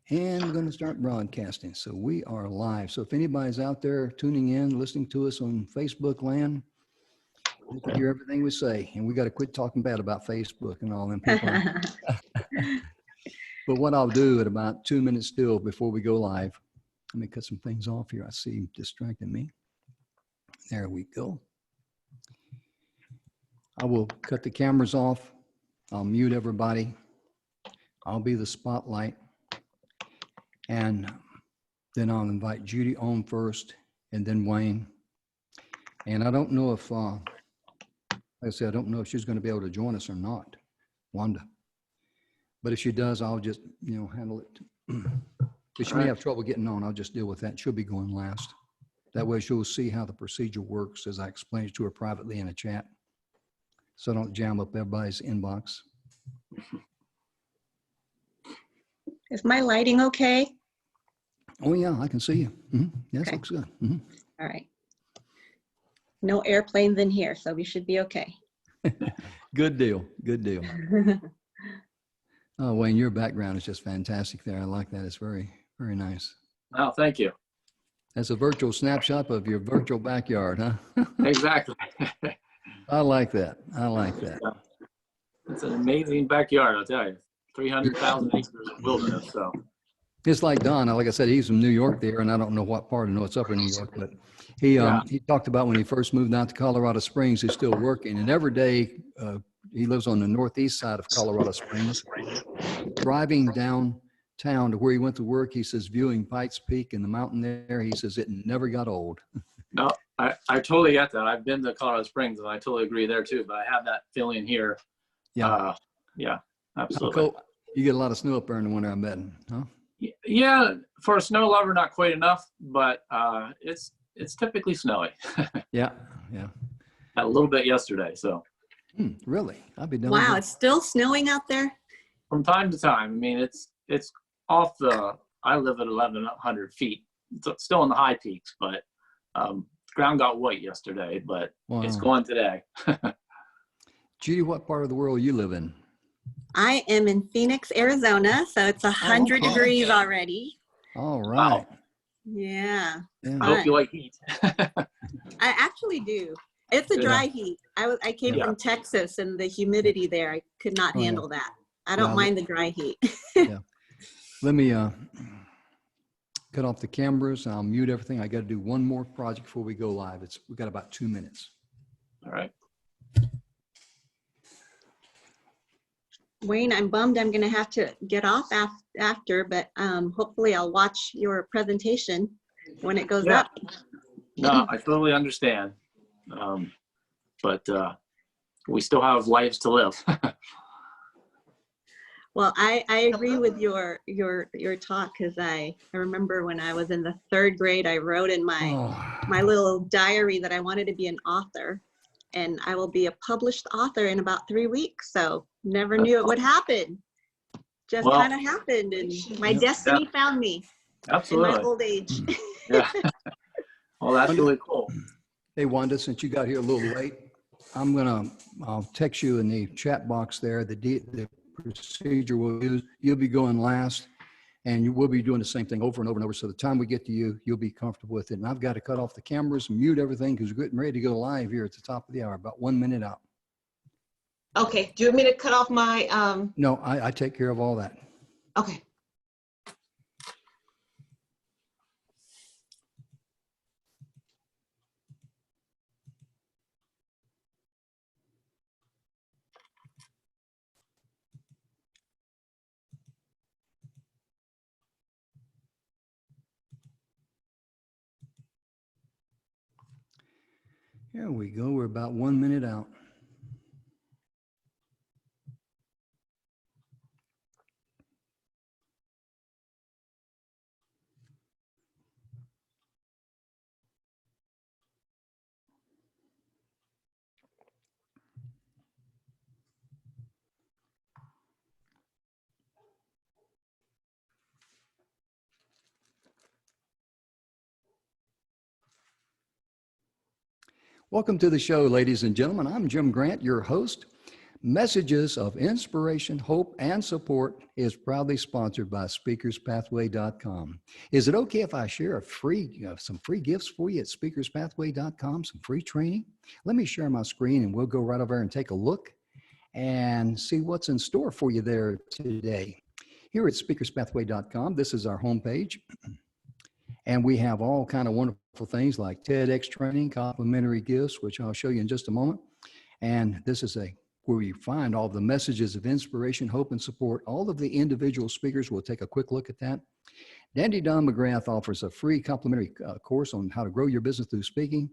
And we're going to start broadcasting. So we are live. So if anybody's out there tuning in, listening to us on Facebook land, you can hear everything we say. And we got to quit talking bad about Facebook and all them people. But what I'll do at about 2 minutes still before we go live, let me cut some things off here. I see you distracting me. There we go. I will cut the cameras off. I'll mute everybody. I'll be the spotlight. And then I'll invite Judy on first and then Wayne. And I don't know if, like I said, I don't know if she's going to be able to join us or not, Wanda. But if she does, I'll just, handle it. If she may have trouble getting on, I'll just deal with that. She'll be going last. That way she'll see how the procedure works as I explained it to her privately in a chat. So I don't jam up everybody's inbox. Is my lighting okay? Oh yeah, I can see you. Yes, Okay. looks good. All right. No airplanes in here, so we should be okay. Good deal. Good deal. Oh, Wayne, your background is just fantastic there. I like that. It's very, very nice. Oh, thank you. That's a virtual snapshot of your virtual backyard, huh? Exactly. I like that. I like that. It's an amazing backyard, I'll tell you. 300,000 acres of wilderness. So It's like Don, like I said, he's from New York there, and I don't know what part, I know it's upper New York, but he talked about when he first moved out to Colorado Springs, he's still working, and every day he lives on the northeast side of Colorado Springs. Driving downtown to where he went to work, he says, viewing Pikes Peak and the mountain there, he says it never got old. no, I totally get that. I've been to Colorado Springs and I totally agree there too, but I have that feeling here. Yeah, absolutely. You get a lot of snow up there in the winter, I bet, huh? Yeah, for a snow lover, not quite enough, but it's typically snowy. Yeah. A little bit yesterday, so. Really? I'd be done. Wow, it's still snowing out there? From time to time. I mean, it's off I live at 1,100 feet. It's still in the high peaks, but the ground got white yesterday, but It's going today. Judy, what part of the world you live in? I am in Phoenix, Arizona, so it's 100 degrees already. All right. Wow. Yeah. I hope you like heat. I actually do. It's a dry heat. I came from Texas, and the humidity there, I could not handle that. I don't mind the dry heat. Yeah. Let me cut off the cameras. I'll mute everything. I got to do one more project before we go live. We've got about 2 minutes. All right. Wayne, I'm bummed I'm going to have to get off after, but hopefully I'll watch your presentation when it goes up. No, I totally understand. But we still have lives to live. Well, I agree with your talk, because I remember when I was in the 3rd grade, I wrote in my little diary that I wanted to be an author, and I will be a published author in about 3 weeks. So never knew it would happen. Just kind of happened, and my destiny found me. Absolutely. In my old age. Yeah. Well, that's really cool. Hey, Wanda, since you got here a little late, I'll text you in the chat box there, the procedure we'll use. You'll be going last, and you will be doing the same thing over and over and over. So the time we get to you, you'll be comfortable with it. And I've got to cut off the cameras and mute everything because we're getting ready to go live here at the top of the hour, about 1 minute out. Okay, do you want me to cut off my, No, I take care of all that. okay. Here we go. We're about 1 minute out. Welcome to the show, ladies and gentlemen. I'm Jim Grant, your host. Messages of Inspiration, Hope, and Support is proudly sponsored by speakerspathway.com. Is it okay if I share some free gifts for you at speakerspathway.com, some free training? Let me share my screen and we'll go right over and take a look and see what's in store for you there today. Here at speakerspathway.com, this is our homepage. And we have all kind of wonderful things like TEDx training, complimentary gifts, which I'll show you in just a moment. And this is where you find all the messages of inspiration, hope, and support. All of the individual speakers, we'll take a quick look at that. Dandy Don McGrath offers a free complimentary course on how to grow your business through speaking.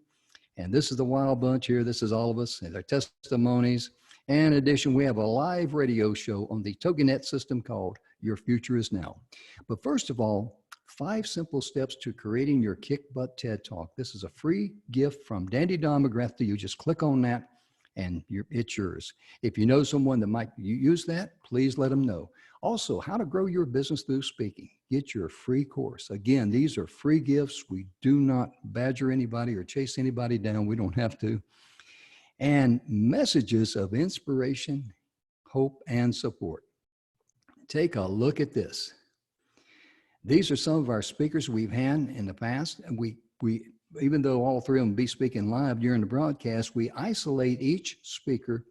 And this is the Wild Bunch here. This is all of us and their testimonies. And in addition, we have a live radio show on the TogiNet system called Your Future Is Now. But first of all, 5 simple steps to creating your kick butt TED Talk. This is a free gift from Dandy Don McGrath to you. Just click on that and it's yours. If you know someone that might use that, please let them know. Also, how to grow your business through speaking. Get your free course. Again, these are free gifts. We do not badger anybody or chase anybody down. We don't have to. And messages of inspiration, hope, and support. Take a look at this. These are some of our speakers we've had in the past. And we even though all 3 of them be speaking live during the broadcast, we isolate each speaker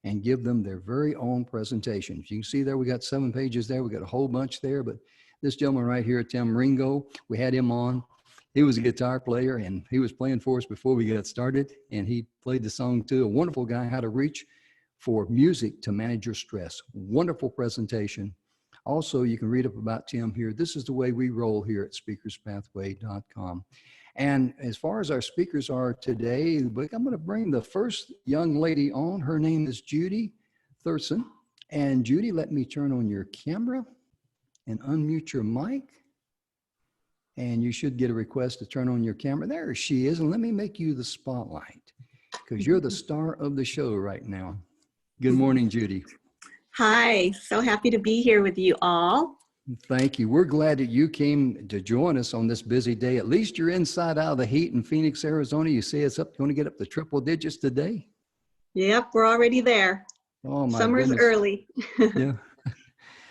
and give them their very own presentations. You can see there, we got 7 pages there. We got a whole bunch there, but this gentleman right here, Tim Ringo, we had him on. He was a guitar player and he was playing for us before we got started. And he played the song too. A wonderful guy, How to Reach for Music to Manage Your Stress. Wonderful presentation. Also, you can read up about Tim here. This is the way we roll here at speakerspathway.com. And as far as our speakers are today, I'm going to bring the first young lady on. Her name is Judy Thurston. And Judy, let me turn on your camera and unmute your mic. And you should get a request to turn on your camera. There she is. And let me make you the spotlight because you're the star of the show right now. Good morning, Judy. Hi, so happy to be here with you all. Thank you. We're glad that you came to join us on this busy day. At least you're inside out of the heat in Phoenix, Arizona. You say it's going to get up to triple digits today. Yep, we're already there. Oh my Summer's goodness. early. Yeah.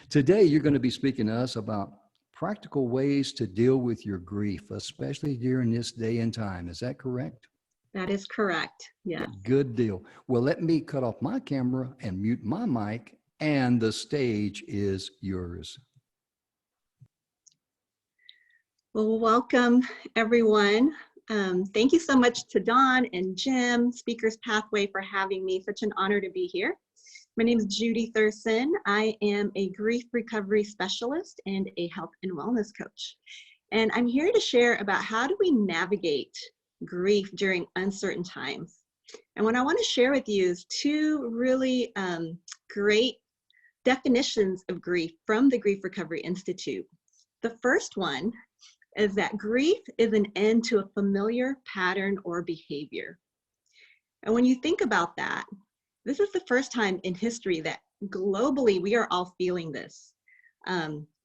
Today, you're going to be speaking to us about practical ways to deal with your grief, especially during this day and time. Is that correct? That is correct. Yeah. Good deal. Well, let me cut off my camera and mute my mic, and the stage is yours. Well, welcome everyone. Thank you so much to Don and Jim, Speakers Pathway, for having me. Such an honor to be here. My name is Judy Thurston. I am a grief recovery specialist and a health and wellness coach. And I'm here to share about how do we navigate grief during uncertain times. And what I want to share with you is 2 really great definitions of grief from the Grief Recovery Institute. The first one is that grief is an end to a familiar pattern or behavior. And when you think about that, this is the first time in history that globally we are all feeling this.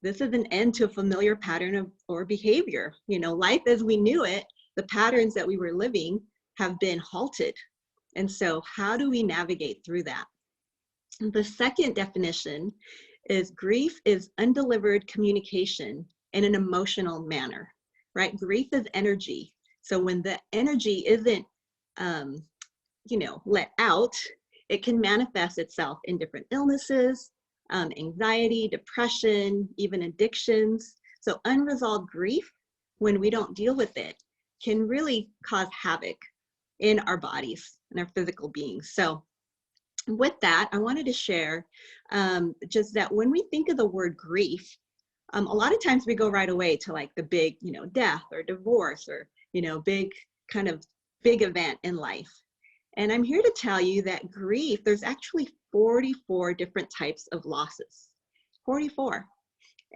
This is an end to a familiar pattern or behavior. You know, life as we knew it, the patterns that we were living have been halted. And so how do we navigate through that? The second definition is grief is undelivered communication in an emotional manner, right? Grief is energy. So when the energy isn't, let out, it can manifest itself in different illnesses, anxiety, depression, even addictions. So unresolved grief, when we don't deal with it, can really cause havoc in our bodies and our physical beings. So with that, I wanted to share just that when we think of the word grief, a lot of times we go right away to like the big, death or divorce or, big event in life. And I'm here to tell you that grief, there's actually 44 different types of losses, 44.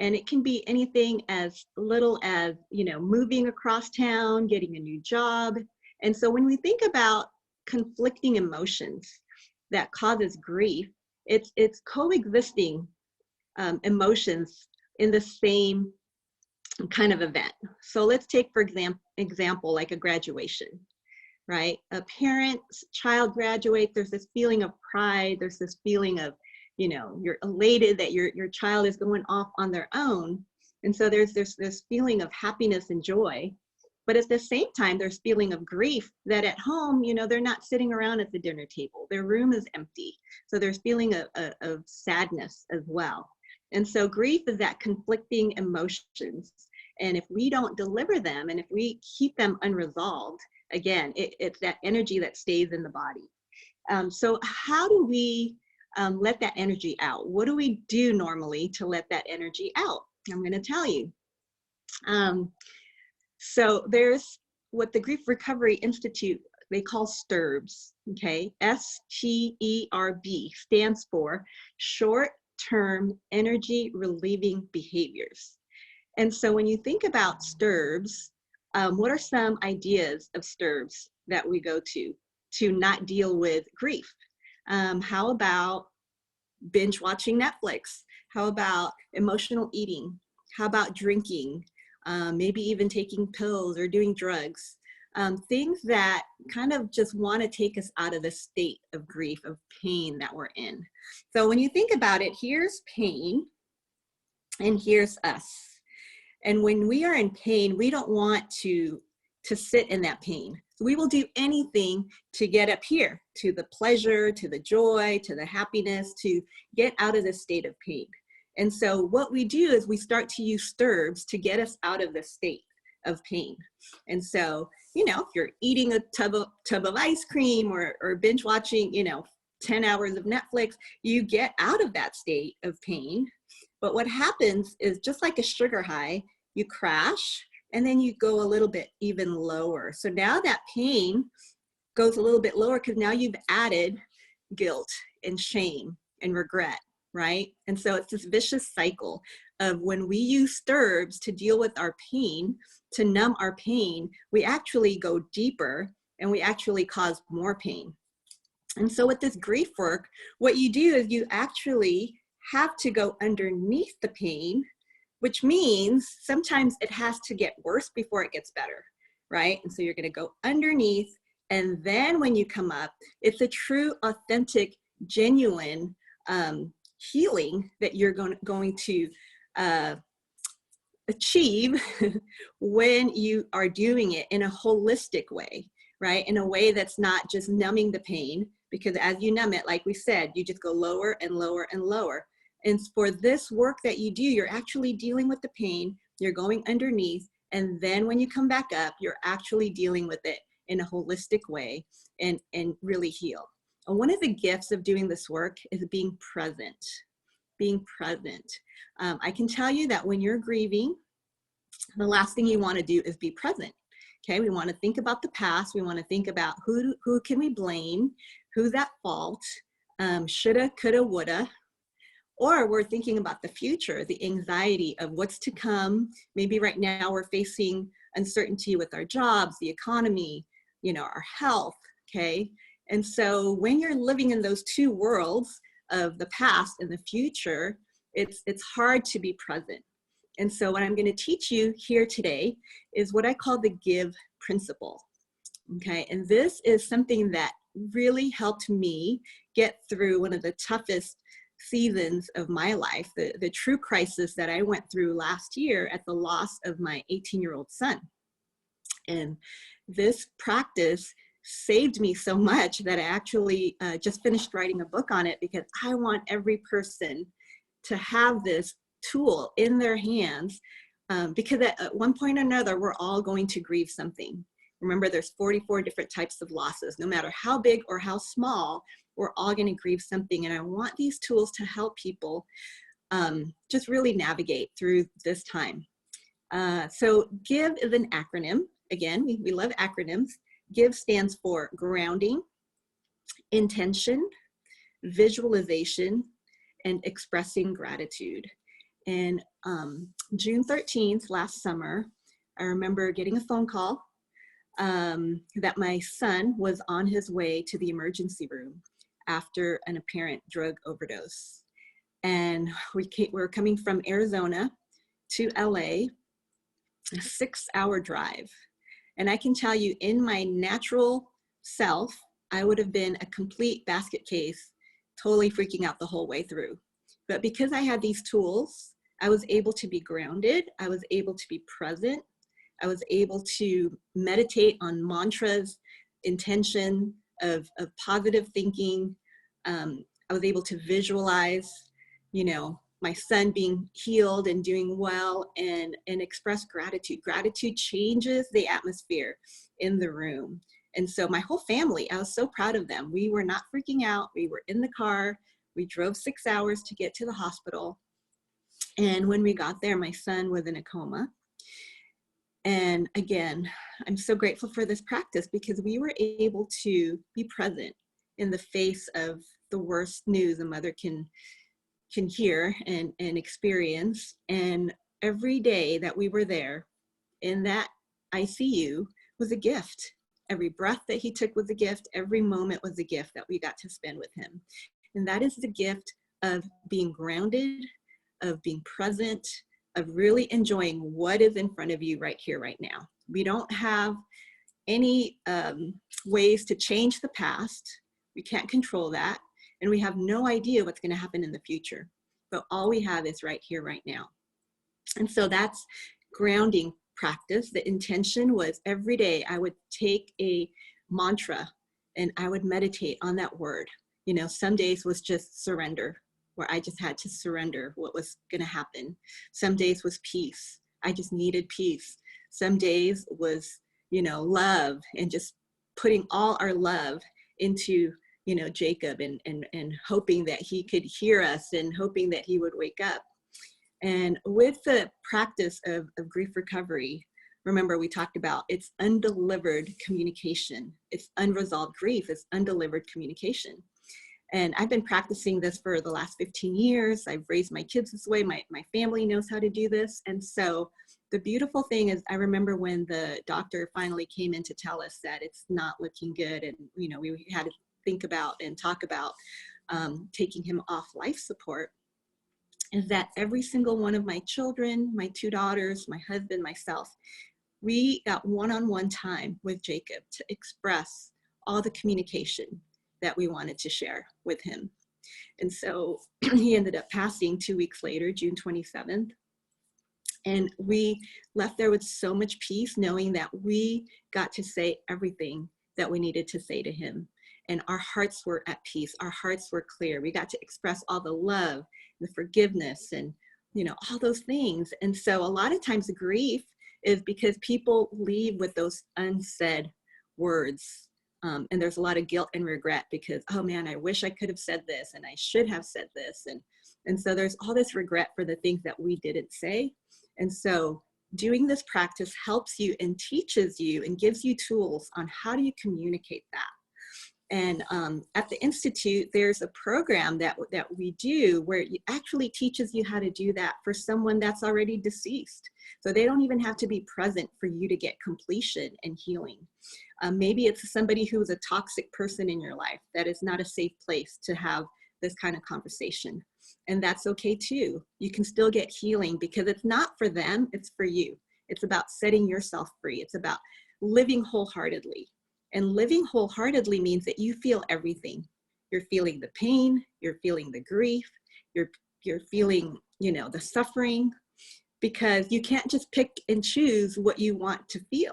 And it can be anything as little as, moving across town, getting a new job. And so when we think about conflicting emotions that causes grief, it's coexisting emotions in the same kind of event. So let's take, for example, like a graduation. right? A parent's child graduates, there's this feeling of pride, there's this feeling of, you know, you're elated that your child is going off on their own. And so there's this feeling of happiness and joy. But at the same time, there's feeling of grief that at home, you know, they're not sitting around at the dinner table. Their room is empty. So there's feeling of sadness as well. And so grief is that conflicting emotions. And if we don't deliver them and if we keep them unresolved, again, it's that energy that stays in the body. So how do we let that energy out? What do we do normally to let that energy out? I'm going to tell you. So there's what the Grief Recovery Institute, they call STERB, okay? STERB stands for Short-Term Energy Relieving Behaviors. And so when you think about STERB, what are some ideas of STERB that we go to not deal with grief? How about binge watching Netflix? How about emotional eating? How about drinking? Maybe even taking pills or doing drugs, things that kind of just want to take us out of the state of grief, of pain that we're in. So when you think about it, here's pain and here's us. And when we are in pain, we don't want to sit in that pain. So we will do anything to get up here, to the pleasure, to the joy, to the happiness, to get out of this state of pain. And so what we do is we start to use STERB to get us out of this state of pain. And so, you know, if you're eating a tub of ice cream or binge watching, you know, 10 hours of Netflix, you get out of that state of pain. But what happens is just like a sugar high, you crash and then you go a little bit even lower. So now that pain goes a little bit lower because now you've added guilt and shame and regret. Right? And so it's this vicious cycle of when we use STERB to deal with our pain, to numb our pain, we actually go deeper and we actually cause more pain. And so with this grief work, what you do is you actually have to go underneath the pain, which means sometimes it has to get worse before it gets better, right? And so you're going to go underneath, and then when you come up, it's a true, authentic, genuine healing that you're going to achieve when you are doing it in a holistic way, right? In a way that's not just numbing the pain, because as you numb it, like we said, you just go lower and lower and lower. And for this work that you do, you're actually dealing with the pain, you're going underneath, and then when you come back up, you're actually dealing with it in a holistic way and really heal. And one of the gifts of doing this work is being present. Being present. I can tell you that when you're grieving, the last thing you want to do is be present. Okay, we want to think about the past. We want to think about who can we blame, who's at fault, shoulda, coulda, woulda. Or we're thinking about the future, the anxiety of what's to come. Maybe right now we're facing uncertainty with our jobs, the economy, you know, our health. Okay. And so when you're living in those two worlds of the past and the future, it's hard to be present. And so what I'm going to teach you here today is what I call the GIVE principle. Okay, and this is something that really helped me get through one of the toughest seasons of my life, the true crisis that I went through last year at the loss of my 18-year-old son. And this practice saved me so much that I actually just finished writing a book on it, because I want every person to have this tool in their hands, because at one point or another, we're all going to grieve something. Remember, there's 44 different types of losses. No matter how big or how small, we're all going to grieve something. And I want these tools to help people just really navigate through this time. So GIVE is an acronym. Again, we love acronyms. GIVE stands for grounding, intention, visualization, and expressing gratitude. And June 13th, last summer, I remember getting a phone call that my son was on his way to the emergency room after an apparent drug overdose. And we're coming from Arizona to LA, a 6-hour drive. And I can tell you, in my natural self, I would have been a complete basket case, totally freaking out the whole way through. But because I had these tools, I was able to be grounded. I was able to be present. I was able to meditate on mantras, intention of positive thinking. I was able to visualize, you know, my son being healed and doing well, and express gratitude. Gratitude changes the atmosphere in the room. And so my whole family, I was so proud of them. We were not freaking out. We were in the car. We drove 6 hours to get to the hospital. And when we got there, my son was in a coma. And again, I'm so grateful for this practice because we were able to be present in the face of the worst news a mother can hear and experience. And every day that we were there in that ICU was a gift. Every breath that he took was a gift. Every moment was a gift that we got to spend with him. And that is the gift of being grounded, of being present, of really enjoying what is in front of you right here, right now. We don't have any ways to change the past. We can't control that. And we have no idea what's going to happen in the future. But all we have is right here, right now. And so that's grounding practice. The intention was every day I would take a mantra and I would meditate on that word. You know, some days was just surrender, where I just had to surrender what was going to happen. Some days was peace. I just needed peace. Some days was, you know, love, and just putting all our love into, you know, Jacob, and hoping that he could hear us and hoping that he would wake up. And with the practice of grief recovery, remember we talked about it's undelivered communication. It's unresolved grief. It's undelivered communication. And I've been practicing this for the last 15 years. I've raised my kids this way. My family knows how to do this. And so the beautiful thing is I remember when the doctor finally came in to tell us that it's not looking good. And, you know, we had to think about and talk about taking him off life support, is that every single one of my children, my 2 daughters, my husband, myself, we got one-on-one time with Jacob to express all the communication that we wanted to share with him. And so he ended up passing 2 weeks later, June 27th. And we left there with so much peace, knowing that we got to say everything that we needed to say to him. And our hearts were at peace. Our hearts were clear. We got to express all the love, the forgiveness, and, you know, all those things. And so a lot of times grief is because people leave with those unsaid words. And there's a lot of guilt and regret because, oh man, I wish I could have said this, and I should have said this. And so there's all this regret for the things that we didn't say. And so doing this practice helps you and teaches you and gives you tools on how do you communicate that. And at the Institute, there's a program that we do where it actually teaches you how to do that for someone that's already deceased. So they don't even have to be present for you to get completion and healing. Maybe it's somebody who's a toxic person in your life that is not a safe place to have this kind of conversation. And that's okay too. You can still get healing because it's not for them, it's for you. It's about setting yourself free. It's about living wholeheartedly. And living wholeheartedly means that you feel everything. You're feeling the pain, you're feeling the grief, you're feeling, you know, the suffering, because you can't just pick and choose what you want to feel.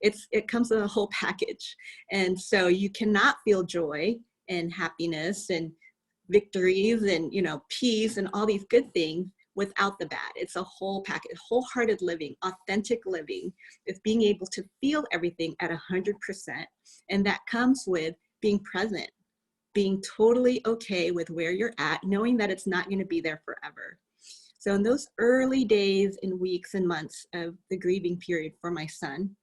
It comes in a whole package. And so you cannot feel joy and happiness and victories and, you know, peace and all these good things without the bad. It's a whole package. Wholehearted living, authentic living is being able to feel everything at 100%. And that comes with being present, being totally okay with where you're at, knowing that it's not going to be there forever. So in those early days and weeks and months of the grieving period for my son,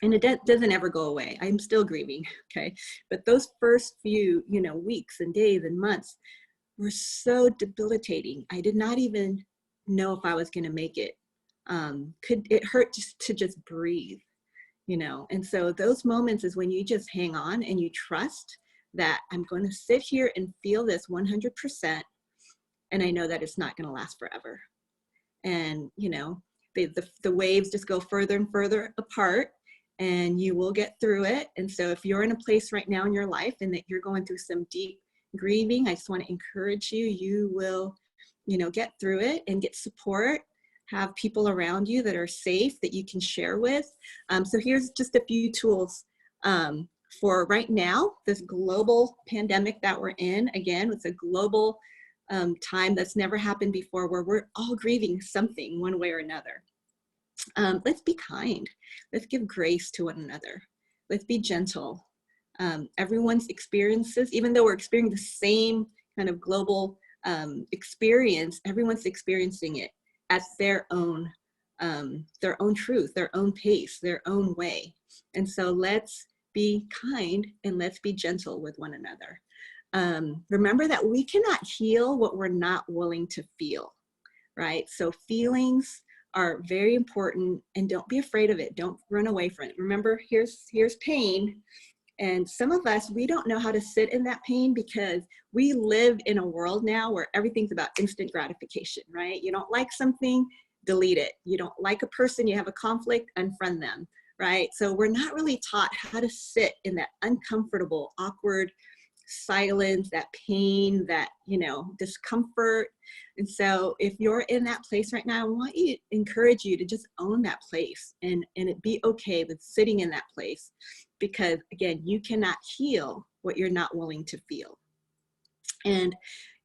and it doesn't ever go away. I'm still grieving, okay? But those first few, you know, weeks and days and months were so debilitating. I did not even know if I was going to make it. It hurt just to breathe, you know? And so those moments is when you just hang on and you trust that I'm going to sit here and feel this 100%. And I know that it's not going to last forever. And, you know, the waves just go further and further apart. and you will get through it. And so if you're in a place right now in your life and that you're going through some deep grieving, I just want to encourage you, you will, get through it and get support. Have people around you that are safe that you can share with. So here's just a few tools for right now, this global pandemic that we're in. Again, it's a global time that's never happened before, where we're all grieving something one way or another. Let's be kind. Let's give grace to one another. Let's be gentle. Everyone's experiences, even though we're experiencing the same kind of global experience, everyone's experiencing it at their own truth, their own pace, their own way. And so let's be kind and let's be gentle with one another. Remember that we cannot heal what we're not willing to feel, right? So feelings are very important, and don't be afraid of it. Don't run away from it. Remember, here's pain. And some of us, we don't know how to sit in that pain because we live in a world now where everything's about instant gratification, right? You don't like something, delete it. You don't like a person, you have a conflict, unfriend them, right? So we're not really taught how to sit in that uncomfortable, awkward silence, that pain, that, discomfort. And so if you're in that place right now, I want to encourage you to just own that place and it be okay with sitting in that place, because again, you cannot heal what you're not willing to feel. And,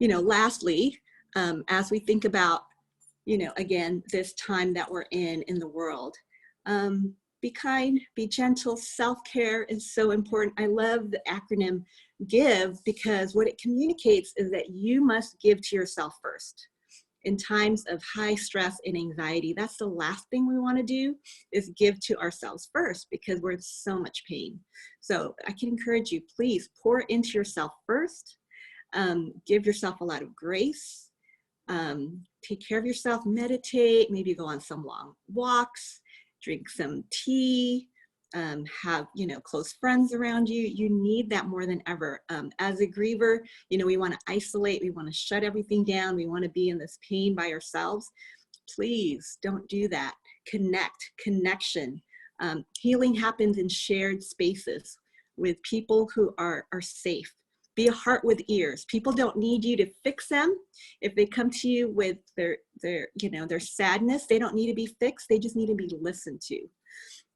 lastly, as we think about, again, this time that we're in the world, be kind, be gentle. Self-care is so important. I love the acronym GIVE, because what it communicates is that you must give to yourself first. In times of high stress and anxiety, that's the last thing we want to do, is give to ourselves first, because we're in so much pain. So I can encourage you, please pour into yourself first. Give yourself a lot of grace. Take care of yourself, meditate, maybe go on some long walks, drink some tea, have, close friends around you. You need that more than ever. As a griever, we want to isolate, we want to shut everything down, we want to be in this pain by ourselves. Please don't do that. Connection. Healing happens in shared spaces with people who are safe. Be a heart with ears. People don't need you to fix them. If they come to you with their sadness, they don't need to be fixed. They just need to be listened to.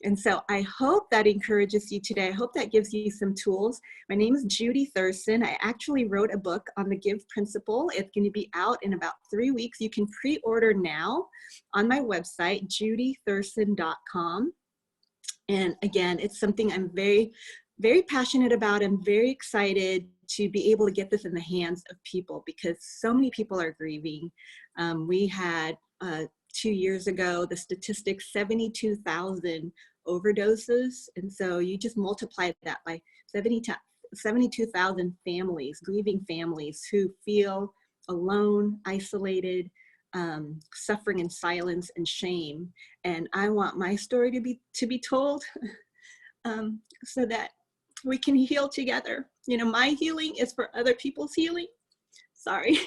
And so I hope that encourages you today. I hope that gives you some tools. My name is Judy Thurston. I actually wrote a book on the GIVE principle. It's going to be out in about 3 weeks. You can pre-order now on my website, judythurston.com. And again, it's something I'm very, very passionate about. I'm very excited to be able to get this in the hands of people, because so many people are grieving. We had 2 years ago, the statistics, 72,000 overdoses. And so you just multiply that by 72,000 families, grieving families who feel alone, isolated, suffering in silence and shame. And I want my story to be told so that we can heal together. My healing is for other people's healing. Sorry.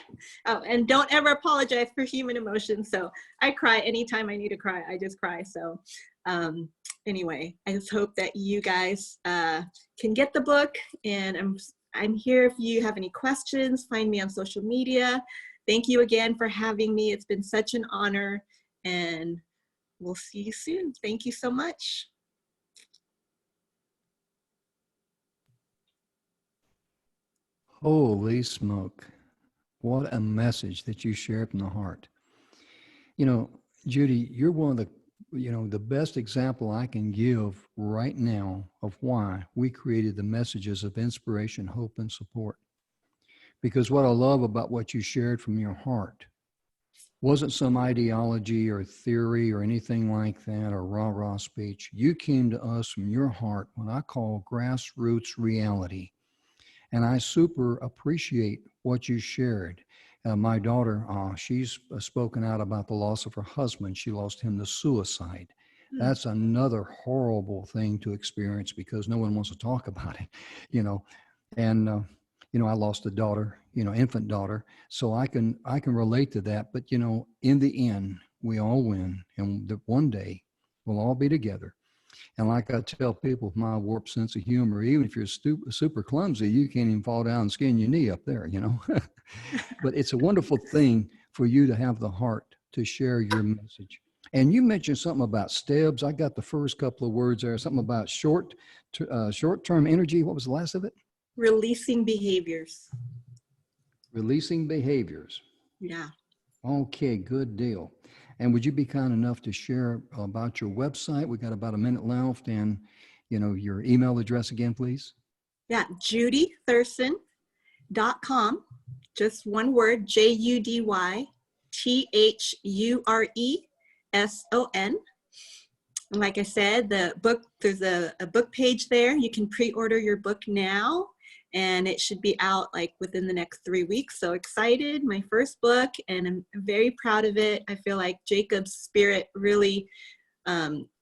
Oh, and don't ever apologize for human emotions. So I cry anytime I need to cry. I just cry. So anyway, I just hope that you guys can get the book. And I'm here if you have any questions. Find me on social media. Thank you again for having me. It's been such an honor, and we'll see you soon. Thank you so much. Holy smoke. What a message that you shared from the heart. Judy, you're one of the best example I can give right now of why we created the messages of inspiration, hope, and support. Because what I love about what you shared from your heart wasn't some ideology or theory or anything like that, or rah-rah speech. You came to us from your heart, what I call grassroots reality. And I super appreciate what you shared. My daughter, she's spoken out about the loss of her husband. She lost him to suicide. That's another horrible thing to experience, because no one wants to talk about it, And, I lost a daughter, infant daughter. So I can relate to that. But, in the end, we all win. And one day we'll all be together. And like I tell people with my warped sense of humor, even if you're super clumsy, you can't even fall down and skin your knee up there, you know. But it's a wonderful thing for you to have the heart to share your message. And you mentioned something about STEBS. I got the first couple of words there, something about short-term energy. What was the last of it? Releasing behaviors. Releasing behaviors. Yeah. Okay, good deal. And would you be kind enough to share about your website? We got about a minute left, and your email address again, please. Yeah, judythurston.com. Just one word, JUDYTHURESON. And like I said, the book, there's a book page there. You can pre-order your book now, and it should be out like within the next 3 weeks. So excited, my first book, and I'm very proud of it. I feel like Jacob's spirit really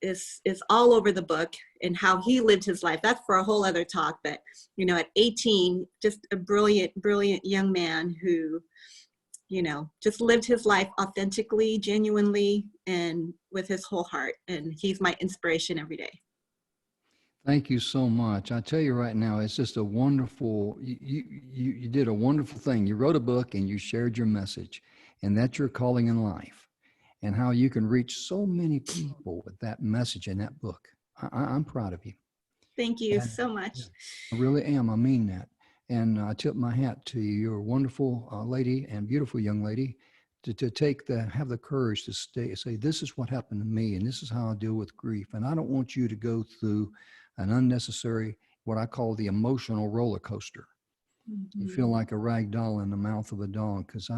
is all over the book and how he lived his life. That's for a whole other talk. But, at 18, just a brilliant, brilliant young man who, just lived his life authentically, genuinely, and with his whole heart. And he's my inspiration every day. Thank you so much. I tell you right now, it's just a wonderful, you did a wonderful thing. You wrote a book and you shared your message, and that's your calling in life, and how you can reach so many people with that message in that book. I'm proud of you. Thank you so much. I really am. I mean that. And I tip my hat to you. You're a wonderful lady and beautiful young lady to have the courage to say, this is what happened to me, and this is how I deal with grief. And I don't want you to go through an unnecessary, what I call the emotional roller coaster. Mm-hmm. You feel like a rag doll in the mouth of a dog, because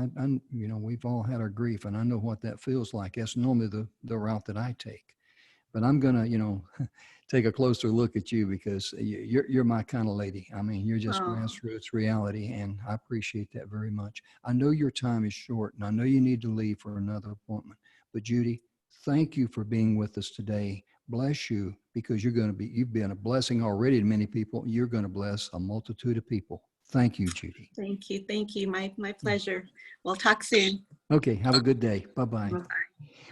we've all had our grief, and I know what that feels like. That's normally the route that I take. But I'm gonna, take a closer look at you, because you're my kind of lady. I mean, you're just grassroots reality, and I appreciate that very much. I know your time is short, and I know you need to leave for another appointment. But Judy, thank you for being with us today. Bless you, because you've been a blessing already to many people. You're going to bless a multitude of people. Thank you, Judy. Thank you. Thank you. My pleasure. We'll talk soon. Okay. Have a good day. Bye-bye. Bye-bye.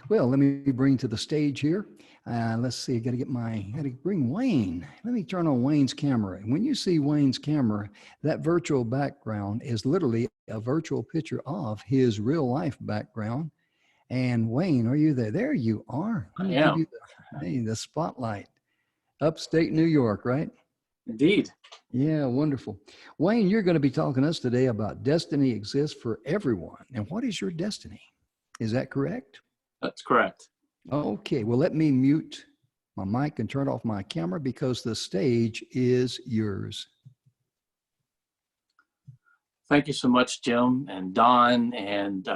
Well, let me bring to the stage here. Let's see. I got to bring Wayne. Let me turn on Wayne's camera. When you see Wayne's camera, that virtual background is literally a virtual picture of his real life background. And Wayne, are you there? There you are. Let me give you the spotlight. Upstate New York, right? Indeed. Yeah, wonderful. Wayne, you're going to be talking to us today about destiny exists for everyone. And what is your destiny? Is that correct? That's correct. Okay, well, let me mute my mic and turn off my camera, because the stage is yours. Thank you so much, Jim and Don and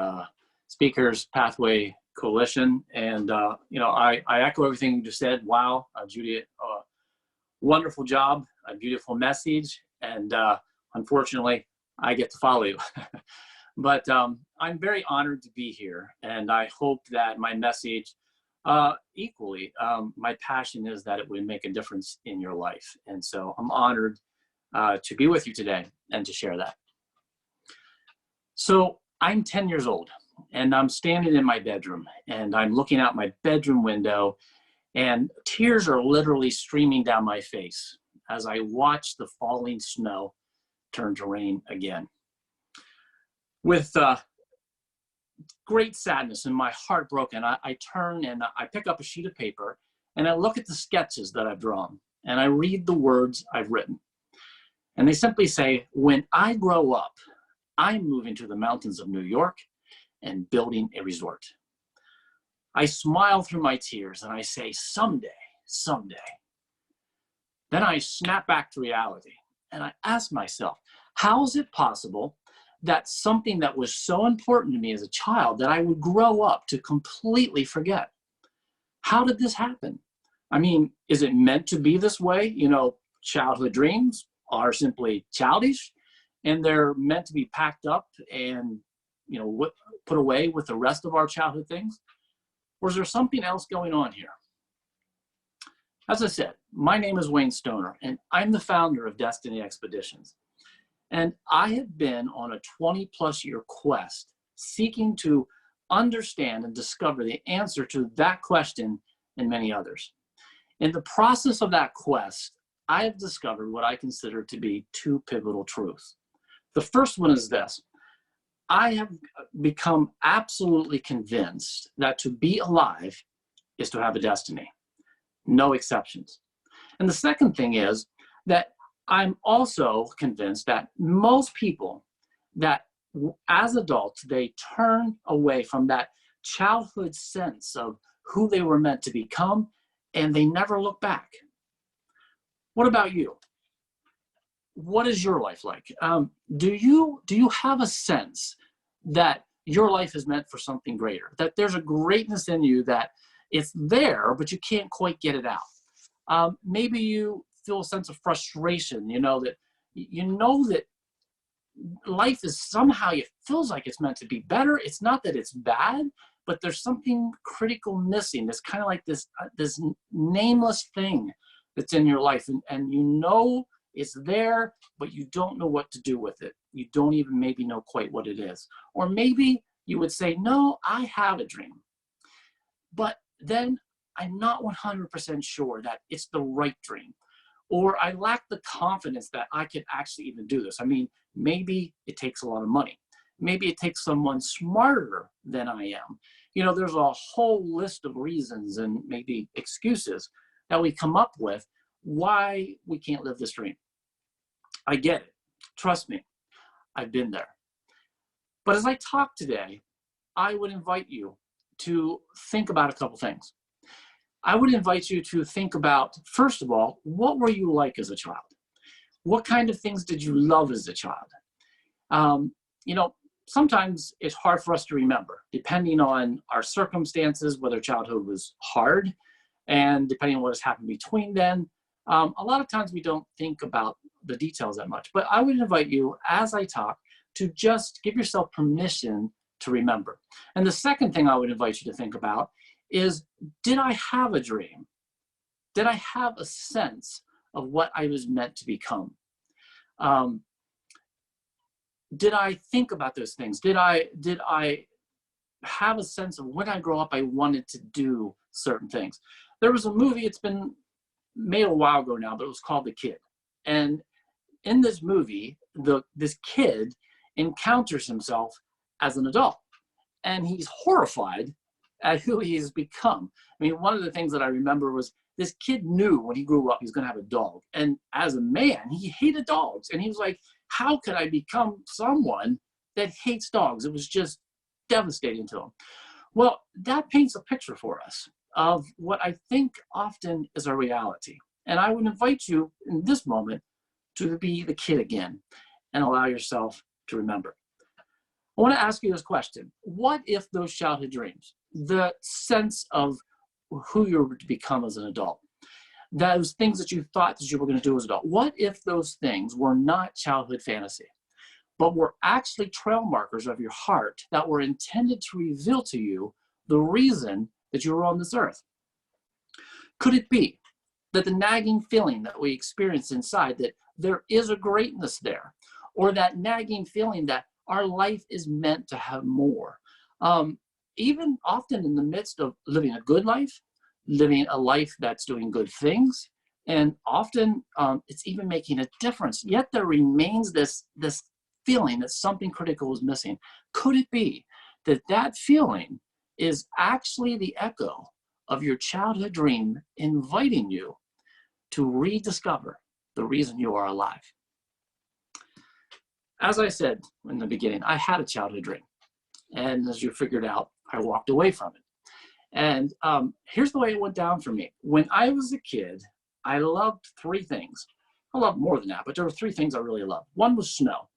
Speakers Pathway Coalition. And, I echo everything you just said. Wow, Judy, wonderful job, a beautiful message. And unfortunately, I get to follow you. But I'm very honored to be here. And I hope that my message, equally, my passion is that it would make a difference in your life. And so I'm honored to be with you today and to share that. So I'm 10 years old, and I'm standing in my bedroom, and I'm looking out my bedroom window, and tears are literally streaming down my face as I watch the falling snow turn to rain again. With great sadness and my heart broken, I turn and I pick up a sheet of paper, and I look at the sketches that I've drawn, and I read the words I've written. And they simply say, when I grow up, I'm moving to the mountains of New York and building a resort. I smile through my tears and I say, someday, someday. Then I snap back to reality and I ask myself, how is it possible that something that was so important to me as a child that I would grow up to completely forget? How did this happen? I mean, is it meant to be this way? Childhood dreams are simply childish, and they're meant to be packed up and, put away with the rest of our childhood things? Or is there something else going on here? As I said, my name is Wayne Stoner, and I'm the founder of Destiny Expeditions. And I have been on a 20+ year quest seeking to understand and discover the answer to that question and many others. In the process of that quest, I have discovered what I consider to be two pivotal truths. The first one is this: I have become absolutely convinced that to be alive is to have a destiny, no exceptions. And the second thing is that I'm also convinced that most people, that as adults, they turn away from that childhood sense of who they were meant to become, and they never look back. What about you? What is your life like? Do you have a sense that your life is meant for something greater, that there's a greatness in you, that it's there, but you can't quite get it out? Maybe you feel a sense of frustration, that life is somehow, it feels like it's meant to be better. It's not that it's bad, but there's something critical missing. It's kind of like this nameless thing that's in your life, and it's there, but you don't know what to do with it. You don't even maybe know quite what it is. Or maybe you would say, no, I have a dream, but then I'm not 100% sure that it's the right dream, or I lack the confidence that I can actually even do this. I mean, maybe it takes a lot of money. Maybe it takes someone smarter than I am. There's a whole list of reasons and maybe excuses that we come up with why we can't live this dream. I get it. Trust me, I've been there. But as I talk today, I would invite you to think about a couple things. I would invite you to think about, first of all, what were you like as a child? What kind of things did you love as a child? Sometimes it's hard for us to remember, depending on our circumstances, whether childhood was hard, and depending on what has happened between then. A lot of times we don't think about the details that much, but I would invite you, as I talk, to just give yourself permission to remember. And the second thing I would invite you to think about is, did I have a dream? Did I have a sense of what I was meant to become? Did I think about those things? Did I have a sense of when I grow up I wanted to do certain things? There was a movie, it's been made a while ago now, but it was called The Kid. And in this movie, this kid encounters himself as an adult, and he's horrified at who he has become. I mean, one of the things that I remember was this kid knew when he grew up he was going to have a dog. And as a man, he hated dogs. And he was like, how could I become someone that hates dogs? It was just devastating to him. Well, that paints a picture for us of what I think often is a reality. And I would invite you in this moment to be the kid again and allow yourself to remember. I want to ask you this question. What if those childhood dreams, the sense of who you're to become as an adult, those things that you thought that you were going to do as an adult, what if those things were not childhood fantasy, but were actually trail markers of your heart that were intended to reveal to you the reason that you were on this earth? Could it be that the nagging feeling that we experience inside, that there is a greatness there, or that nagging feeling that our life is meant to have more? Even often in the midst of living a good life, living a life that's doing good things, and often it's even making a difference, yet there remains this feeling that something critical is missing. Could it be that that feeling is actually the echo of your childhood dream inviting you to rediscover the reason you are alive? As I said in the beginning, I had a childhood dream. And as you figured out, I walked away from it. And here's the way it went down for me. When I was a kid, I loved three things. I loved more than that, but there were three things I really loved. One was snow.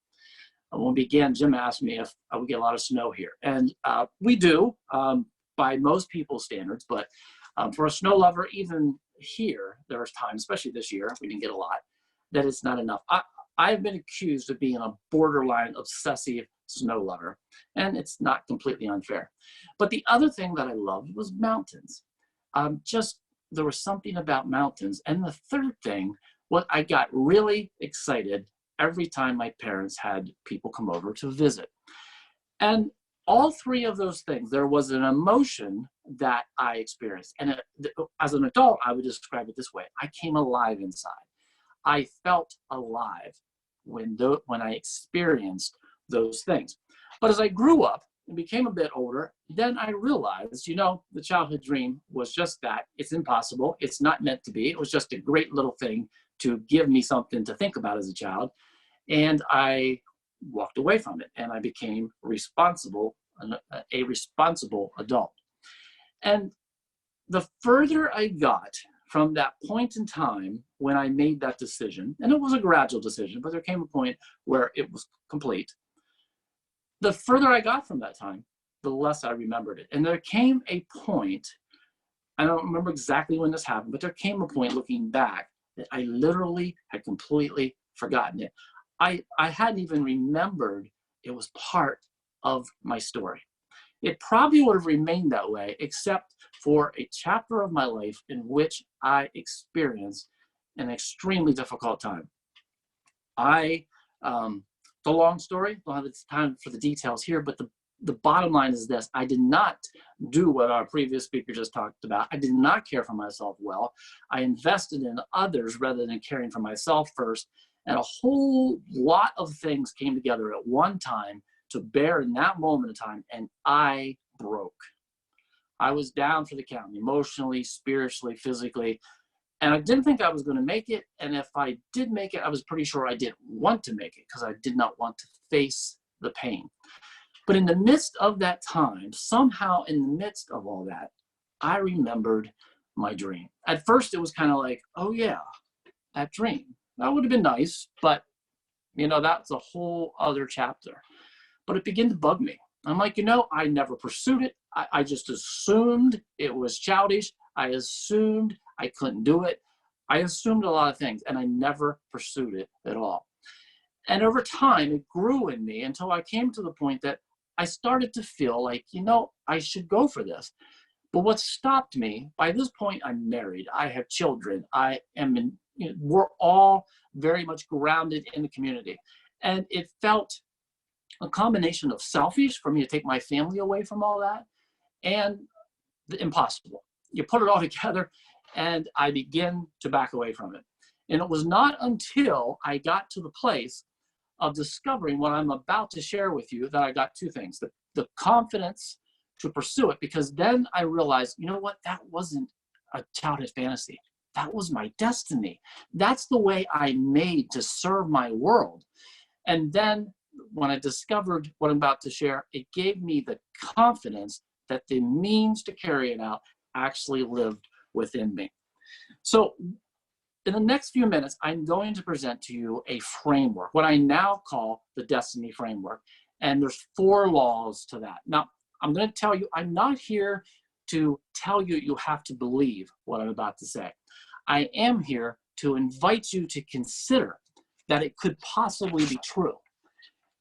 When we began, Jim asked me if we get a lot of snow here. And we do, by most people's standards, but for a snow lover, even here, there's times, especially this year, we didn't get a lot, that it's not enough. I've been accused of being a borderline obsessive snow lover, and it's not completely unfair. But the other thing that I loved was mountains. There was something about mountains. And the third thing, what I got really excited every time my parents had people come over to visit. And all three of those things, there was an emotion that I experienced. And as an adult, I would describe it this way. I came alive inside. I felt alive when I experienced those things. But as I grew up and became a bit older, then I realized, the childhood dream was just that. It's impossible. It's not meant to be. It was just a great little thing to give me something to think about as a child. And I walked away from it, and I became a responsible adult. And the further I got from that point in time when I made that decision, and it was a gradual decision, but there came a point where it was complete. The further I got from that time, the less I remembered it. And there came a point, I don't remember exactly when this happened, but there came a point looking back that I literally had completely forgotten it. I hadn't even remembered it was part of my story. It probably would have remained that way, except for a chapter of my life in which I experienced an extremely difficult time. The long story, don't have time for the details here, but the bottom line is this: I did not do what our previous speaker just talked about. I did not care for myself well. I invested in others rather than caring for myself first. And a whole lot of things came together at one time to bear in that moment of time, and I broke. I was down for the count, emotionally, spiritually, physically, and I didn't think I was going to make it. And if I did make it, I was pretty sure I didn't want to make it because I did not want to face the pain. But in the midst of that time, somehow in the midst of all that, I remembered my dream. At first, it was kind of like, oh yeah, that dream. That would have been nice, but that's a whole other chapter. But it began to bug me. I'm like, I never pursued it. I just assumed it was childish. I assumed I couldn't do it. I assumed a lot of things, and I never pursued it at all. And over time, it grew in me until I came to the point that I started to feel like, I should go for this. But what stopped me, by this point, I'm married. I have children. We're all very much grounded in the community. And it felt a combination of selfish for me to take my family away from all that and impossible. You put it all together and I begin to back away from it. And it was not until I got to the place of discovering what I'm about to share with you that I got two things: the confidence to pursue it, because then I realized, what, that wasn't a childhood fantasy. That was my destiny. That's the way I made to serve my world. And then when I discovered what I'm about to share, it gave me the confidence that the means to carry it out actually lived within me. So in the next few minutes, I'm going to present to you a framework, what I now call the Destiny Framework. And there's 4 laws to that. Now, I'm going to tell you, I'm not here to tell you you have to believe what I'm about to say. I am here to invite you to consider that it could possibly be true,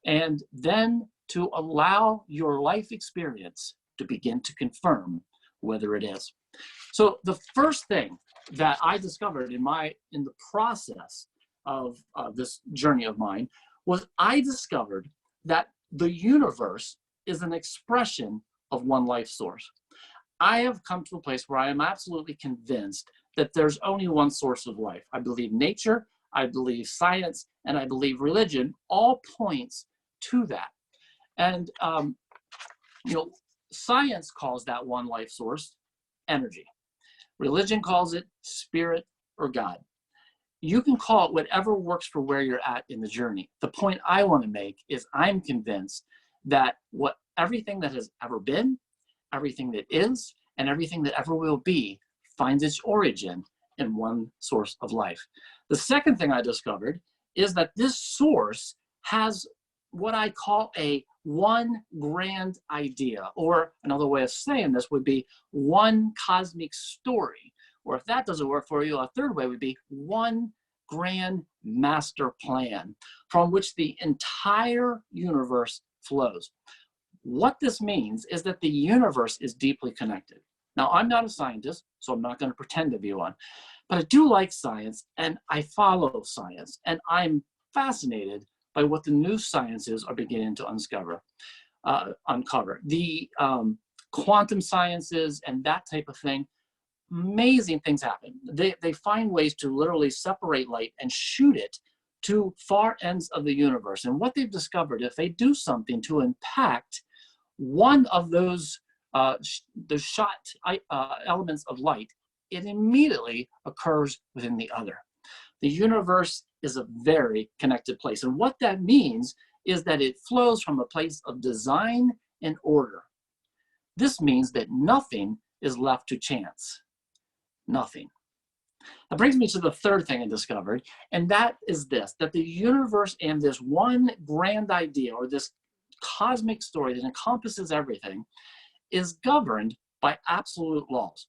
and then to allow your life experience to begin to confirm whether it is. So the first thing that I discovered in the process of this journey of mine was I discovered that the universe is an expression of one life source. I have come to a place where I am absolutely convinced that there's only one source of life. I believe nature, I believe science, and I believe religion all points to that. And science calls that one life source energy. Religion calls it spirit or God. You can call it whatever works for where you're at in the journey. The point I want to make is I'm convinced that everything that has ever been, everything that is, and everything that ever will be finds its origin in one source of life. The second thing I discovered is that this source has what I call a one grand idea, or another way of saying this would be one cosmic story. Or if that doesn't work for you, a third way would be one grand master plan from which the entire universe flows. What this means is that the universe is deeply connected. Now, I'm not a scientist, so I'm not going to pretend to be one, but I do like science and I follow science, and I'm fascinated by what the new sciences are beginning to uncover. uncover. The quantum sciences and that type of thing, amazing things happen. They find ways to literally separate light and shoot it to far ends of the universe. And what they've discovered, if they do something to impact one of those the shot elements of light, it immediately occurs within the other. The universe is a very connected place. And what that means is that it flows from a place of design and order. This means that nothing is left to chance. Nothing. That brings me to the third thing I discovered, and that is this, that the universe and this one grand idea, or this cosmic story that encompasses everything, is governed by absolute laws.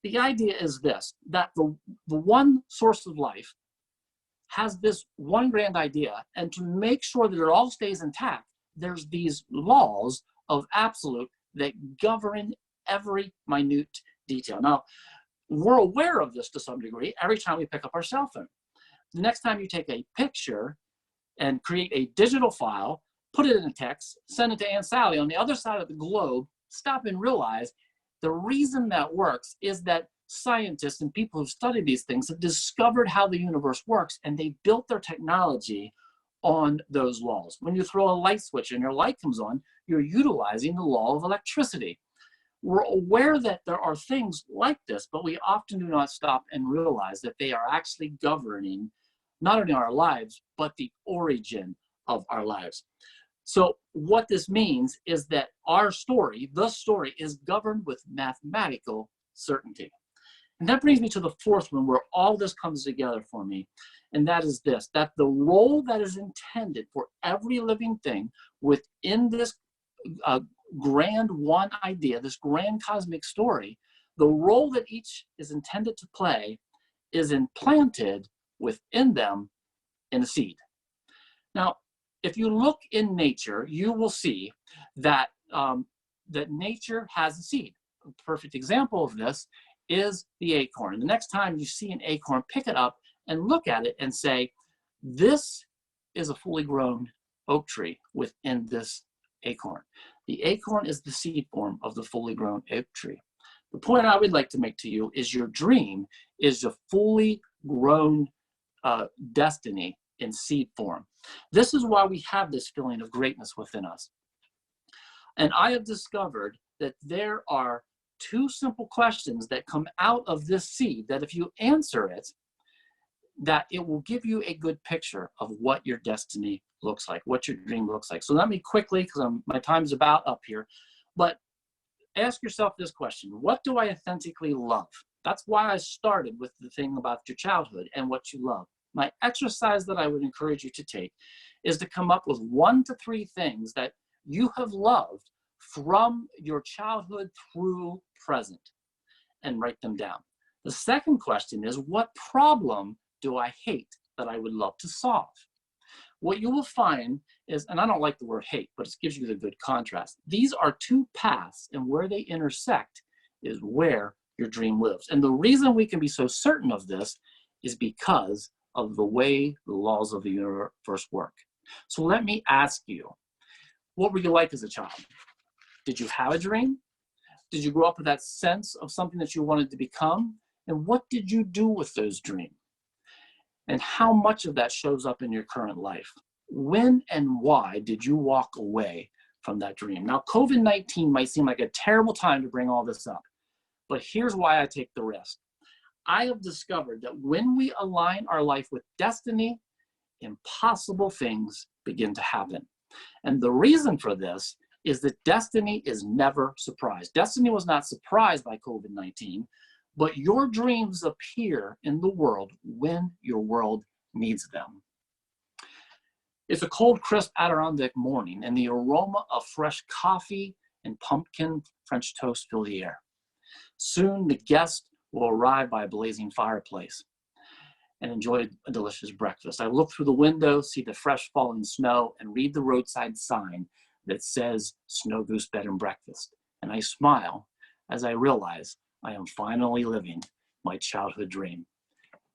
The idea is this, that the one source of life has this one grand idea, and to make sure that it all stays intact, there's these laws of absolute that govern every minute detail. Now, we're aware of this to some degree every time we pick up our cell phone. The next time you take a picture and create a digital file, put it in a text, send it to Aunt Sally on the other side of the globe, stop and realize the reason that works is that scientists and people who study these things have discovered how the universe works, and they built their technology on those laws. When you throw a light switch and your light comes on, you're utilizing the law of electricity. We're aware that there are things like this, but we often do not stop and realize that they are actually governing not only our lives, but the origin of our lives. So what this means is that our story, the story, is governed with mathematical certainty. And that brings me to the fourth one, where all this comes together for me. And that is this, that the role that is intended for every living thing within this grand one idea, this grand cosmic story, the role that each is intended to play is implanted within them in a seed. Now, if you look in nature, you will see that, that nature has a seed. A perfect example of this is the acorn. The next time you see an acorn, pick it up and look at it and say, this is a fully grown oak tree within this acorn. The acorn is the seed form of the fully grown oak tree. The point I would like to make to you is your dream is a fully grown destiny in seed form. This is why we have this feeling of greatness within us. And I have discovered that there are two simple questions that come out of this seed that if you answer it, that it will give you a good picture of what your destiny looks like, what your dream looks like. So let me quickly, because my time's about up here, but ask yourself this question: what do I authentically love? That's why I started with the thing about your childhood and what you love. My exercise that I would encourage you to take is to come up with 1 to 3 things that you have loved from your childhood through present, and write them down. The second question is, what problem do I hate that I would love to solve? What you will find is, and I don't like the word hate, but it gives you the good contrast. These are 2 paths, and where they intersect is where your dream lives. And the reason we can be so certain of this is because of the way the laws of the universe work. So let me ask you, what were you like as a child? Did you have a dream? Did you grow up with that sense of something that you wanted to become? And what did you do with those dreams? And how much of that shows up in your current life? When and why did you walk away from that dream? Now, COVID-19 might seem like a terrible time to bring all this up, but here's why I take the risk. I have discovered that when we align our life with destiny, impossible things begin to happen. And the reason for this is that destiny is never surprised. Destiny was not surprised by COVID-19, but your dreams appear in the world when your world needs them. It's a cold, crisp Adirondack morning, and the aroma of fresh coffee and pumpkin French toast fill the air. Soon the guest will arrive by a blazing fireplace and enjoy a delicious breakfast. I look through the window, see the fresh falling snow, and read the roadside sign that says Snow Goose Bed and Breakfast. And I smile as I realize I am finally living my childhood dream.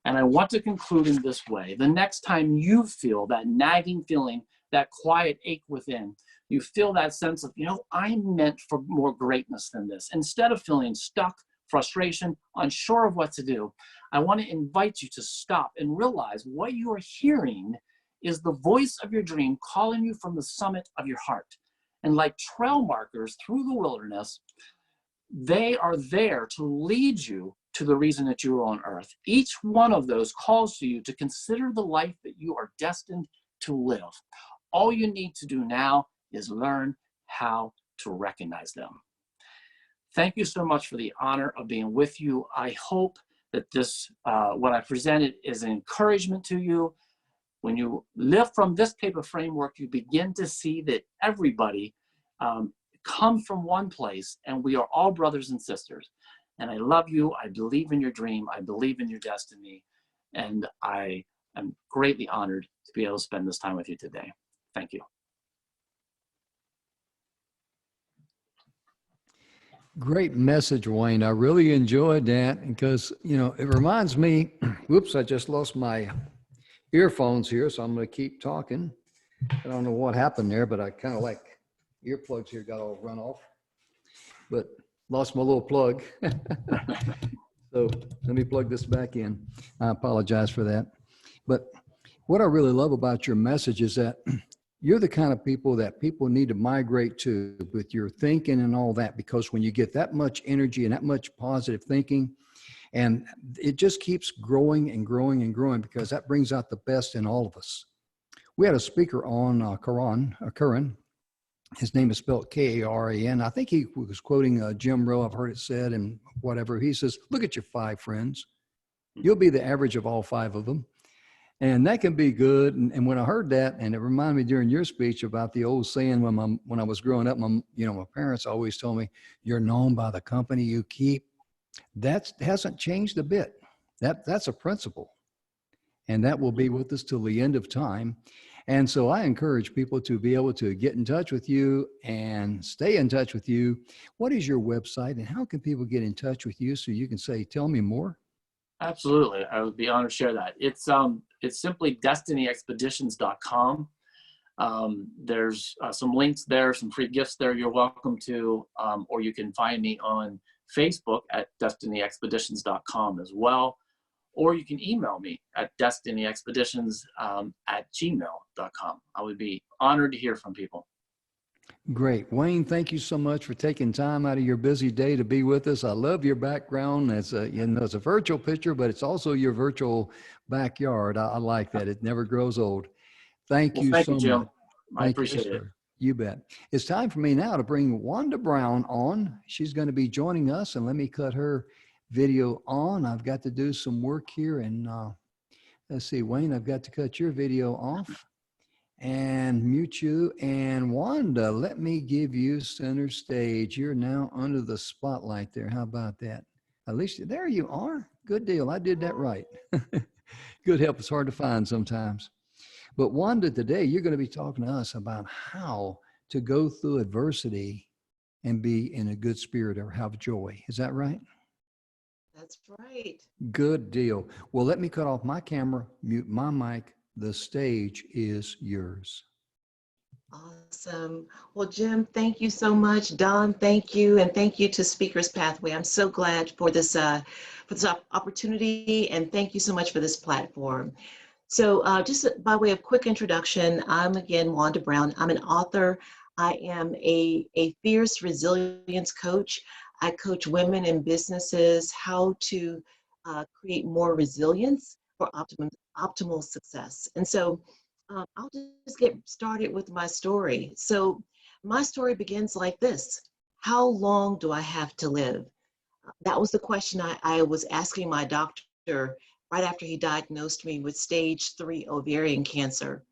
And I want to conclude in this way. The next time you feel that nagging feeling, that quiet ache within, you feel that sense of, I'm meant for more greatness than this. Instead of feeling stuck, frustration, unsure of what to do, I want to invite you to stop and realize what you are hearing is the voice of your dream calling you from the summit of your heart. And like trail markers through the wilderness, they are there to lead you to the reason that you are on earth. Each one of those calls to you to consider the life that you are destined to live. All you need to do now is learn how to recognize them. Thank you so much for the honor of being with you. I hope that this, what I presented, is an encouragement to you. When you live from this type of framework, you begin to see that everybody comes from one place, and we are all brothers and sisters. And I love you. I believe in your dream. I believe in your destiny. And I am greatly honored to be able to spend this time with you today. Thank you. Great message, Wayne. I really enjoyed that because, it reminds me, whoops, I just lost my earphones here, so I'm going to keep talking. I don't know what happened there, but I kind of like earplugs here got all run off, but lost my little plug. So let me plug this back in. I apologize for that. But what I really love about your message is that you're the kind of people that people need to migrate to with your thinking and all that, because when you get that much energy and that much positive thinking, and it just keeps growing and growing and growing, because that brings out the best in all of us. We had a speaker on Curran. His name is spelled K-A-R-A-N. I think he was quoting Jim Rowe. I've heard it said and whatever. He says, look at your 5 friends. You'll be the average of all 5 of them. And that can be good. And when I heard that, and it reminded me during your speech about the old saying when I was growing up, my parents always told me, you're known by the company you keep. That hasn't changed a bit. That's a principle. And that will be with us till the end of time. And so I encourage people to be able to get in touch with you and stay in touch with you. What is your website, and how can people get in touch with you so you can say, tell me more? Absolutely. I would be honored to share that. It's simply destinyexpeditions.com. There's some links there, some free gifts there you're welcome to, or you can find me on Facebook at destinyexpeditions.com as well. Or you can email me at destinyexpeditions@gmail.com. I would be honored to hear from people. Great. Wayne, thank you so much for taking time out of your busy day to be with us. I love your background. It's a virtual picture, but it's also your virtual backyard. I like that. It never grows old. Thank you so Jim. much. I appreciate it. Sir. You bet. It's time for me now to bring Wanda Brown on. She's going to be joining us, and let me cut her video on. I've got to do some work here, and let's see, Wayne, I've got to cut your video off and mute you. And Wanda, let me give you center stage. You're now under the spotlight there. How about that? At least there you are. Good deal. I did that right. Good help. It's hard to find sometimes. But Wanda, today you're going to be talking to us about how to go through adversity and be in a good spirit or have joy. Is that right? That's right. Good deal. Well, let me cut off my camera, mute my mic. The stage is yours. Awesome. Well, Jim, thank you so much. Don, thank you. And thank you to Speakers Pathway. I'm so glad for this opportunity, and thank you so much for this platform. So just by way of quick introduction, I'm again Wanda Brown. I'm an author. I am a fierce resilience coach. I coach women in businesses how to create more resilience for optimal success. And so I'll just get started with my story. So my story begins like this. How long do I have to live? That was the question I was asking my doctor right after he diagnosed me with stage 3 ovarian cancer.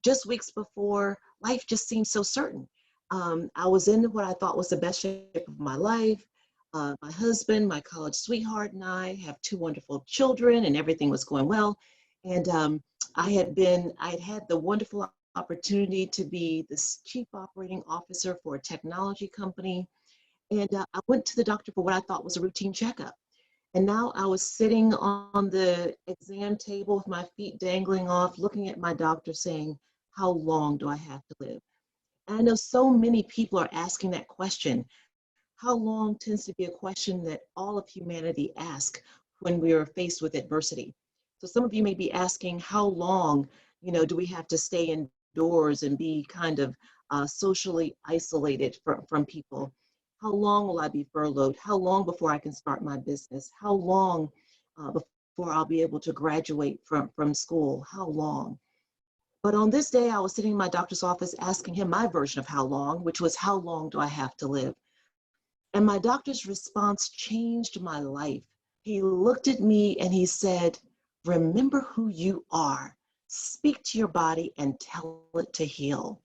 Just weeks before, life just seemed so certain. I was in what I thought was the best shape of my life. My husband, my college sweetheart, and I have 2 wonderful children, and everything was going well. And I had had the wonderful opportunity to be the chief operating officer for a technology company. And I went to the doctor for what I thought was a routine checkup. And now I was sitting on the exam table with my feet dangling off, looking at my doctor saying, how long do I have to live? And I know so many people are asking that question. How long tends to be a question that all of humanity asks when we are faced with adversity. So some of you may be asking, how long, do we have to stay indoors and be kind of socially isolated from people? How long will I be furloughed? How long before I can start my business? How long before I'll be able to graduate from school? How long? But on this day, I was sitting in my doctor's office asking him my version of how long, which was, how long do I have to live? And my doctor's response changed my life. He looked at me and he said, remember who you are. Speak to your body and tell it to heal.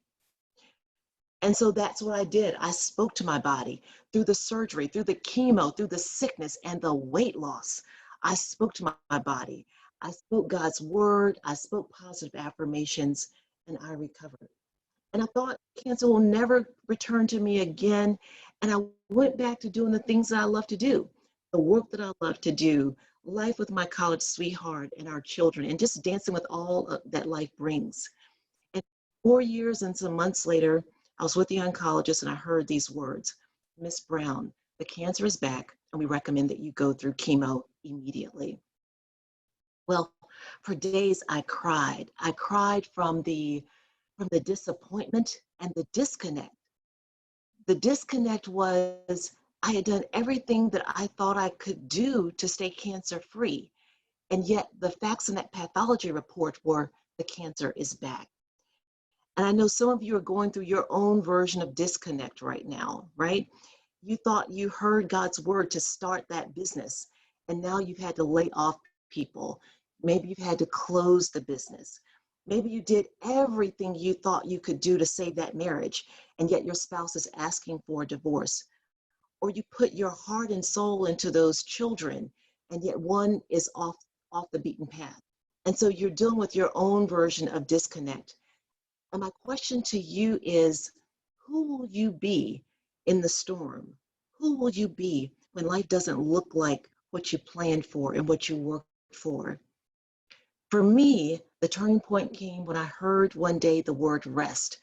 And so that's what I did. I spoke to my body through the surgery, through the chemo, through the sickness and the weight loss. I spoke to my body. I spoke God's word. I spoke positive affirmations, and I recovered. And I thought cancer will never return to me again. And I went back to doing the things that I love to do, the work that I love to do, life with my college sweetheart and our children, and just dancing with all that life brings. And 4 years and some months later, I was with the oncologist and I heard these words, Miss Brown, the cancer is back and we recommend that you go through chemo immediately. Well, for days I cried. I cried from the disappointment and the disconnect. The disconnect was I had done everything that I thought I could do to stay cancer free. And yet the facts in that pathology report were the cancer is back. And I know some of you are going through your own version of disconnect right now, right? You thought you heard God's word to start that business, and now you've had to lay off people. Maybe you've had to close the business. Maybe you did everything you thought you could do to save that marriage, and yet your spouse is asking for a divorce. Or you put your heart and soul into those children, and yet one is off the beaten path. And so you're dealing with your own version of disconnect. And my question to you is, who will you be in the storm? Who will you be when life doesn't look like what you planned for and what you worked for? For me, the turning point came when I heard one day the word rest.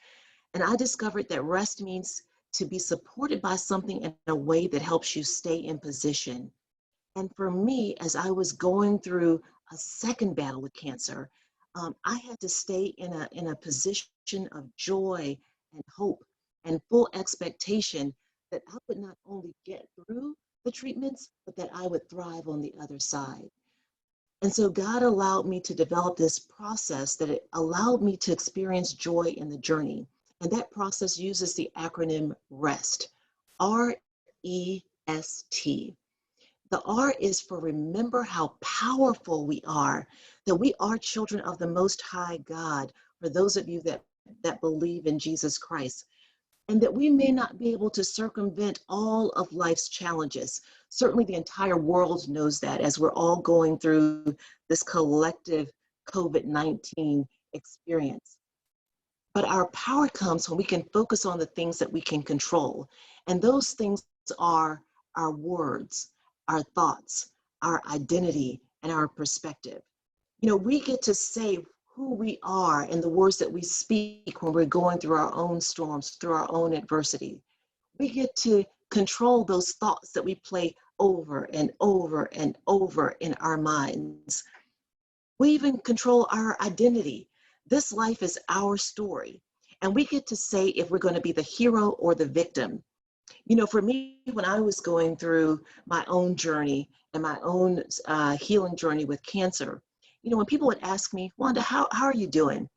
And I discovered that rest means to be supported by something in a way that helps you stay in position. And for me, as I was going through a second battle with cancer, I had to stay in a position of joy and hope and full expectation that I would not only get through the treatments, but that I would thrive on the other side. And so God allowed me to develop this process that it allowed me to experience joy in the journey. And that process uses the acronym REST, R-E-S-T. The R is for remember how powerful we are, that we are children of the Most High God, for those of you that believe in Jesus Christ, and that we may not be able to circumvent all of life's challenges. Certainly the entire world knows that as we're all going through this collective COVID-19 experience. But our power comes when we can focus on the things that we can control. And those things are our words, our thoughts, our identity, and our perspective. We get to say who we are and the words that we speak when we're going through our own storms, through our own adversity. We get to control those thoughts that we play over and over and over in our minds. We even control our identity. This life is our story, and we get to say if we're going to be the hero or the victim. For me, when I was going through my own journey and my own healing journey with cancer, when people would ask me, Wanda, how are you doing?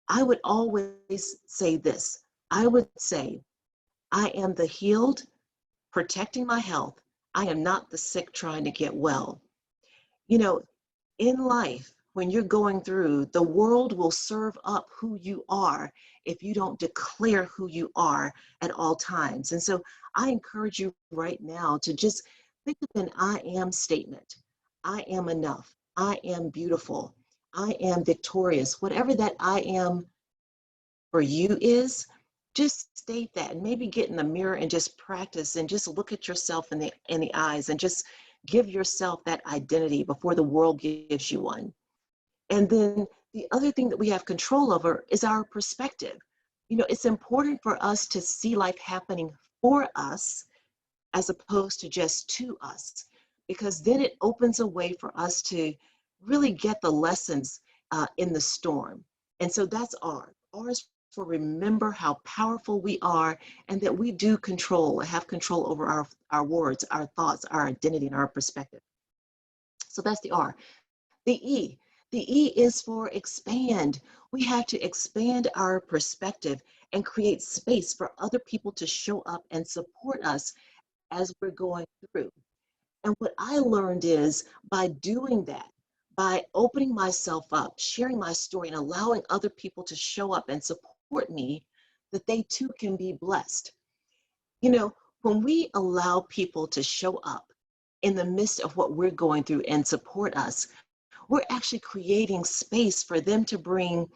I would always say this. I would say, I am the healed, protecting my health. I am not the sick trying to get well. In life, when you're going through, the world will serve up who you are if you don't declare who you are at all times. And so I encourage you right now to just think of an I am statement. I am enough. I am beautiful. I am victorious. Whatever that I am for you is, just state that, and maybe get in the mirror and just practice and just look at yourself in the eyes and just give yourself that identity before the world gives you one. And then the other thing that we have control over is our perspective. You know, it's important for us to see life happening for us as opposed to just to us, because then it opens a way for us to really get the lessons in the storm. And so that's R. R is for remember how powerful we are and that we do have control over our words, our thoughts, our identity, and our perspective. So that's the R. The E. The E is for expand. We have to expand our perspective and create space for other people to show up and support us as we're going through. And what I learned is by doing that, by opening myself up, sharing my story, and allowing other people to show up and support me, that they too can be blessed. You know, when we allow people to show up in the midst of what we're going through and support us, we're actually creating space for them to bring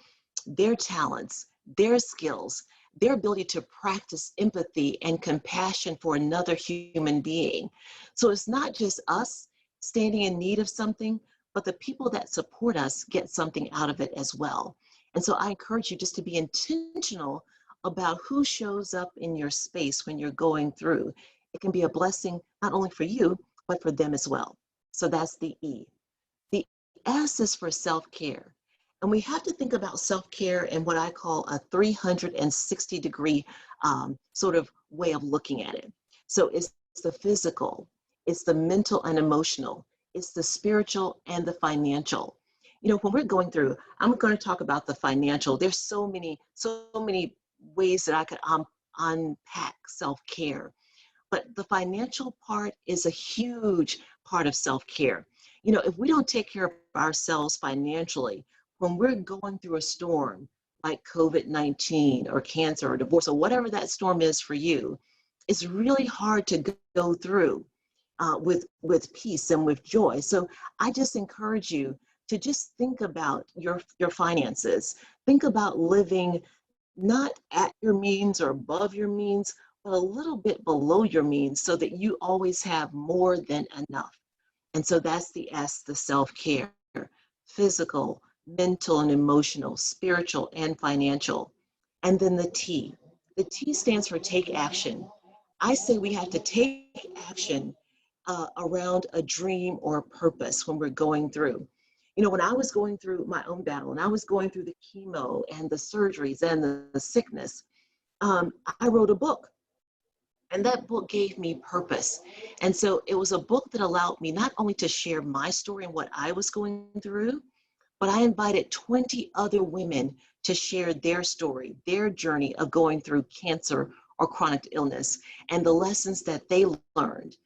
their talents, their skills, their ability to practice empathy and compassion for another human being. So it's not just us standing in need of something, but the people that support us get something out of it as well. And so I encourage you just to be intentional about who shows up in your space when you're going through. It can be a blessing not only for you, but for them as well. So that's the E. The S is for self-care. And we have to think about self-care in what I call a 360-degree sort of way of looking at it. So it's the physical, it's the mental and emotional, it's the spiritual and the financial. You know, when we're going through, I'm going to talk about the financial. There's so many ways that I could unpack self-care. But the financial part is a huge part of self-care. You know, if we don't take care of ourselves financially, when we're going through a storm like COVID-19 or cancer or divorce or whatever that storm is for you, it's really hard to go through with peace and with joy. So I just encourage you to just think about your finances. Think about living not at your means or above your means, but a little bit below your means so that you always have more than enough. And so that's the S, the self-care, physical, mental and emotional, spiritual and financial. And then the T. The T stands for take action. I say we have to take action around a dream or a purpose when we're going through. You know, when I was going through my own battle and I was going through the chemo and the surgeries and the sickness, I wrote a book. And that book gave me purpose. And so it was a book that allowed me not only to share my story and what I was going through, but I invited 20 other women to share their story, their journey of going through cancer or chronic illness and the lessons that they learned.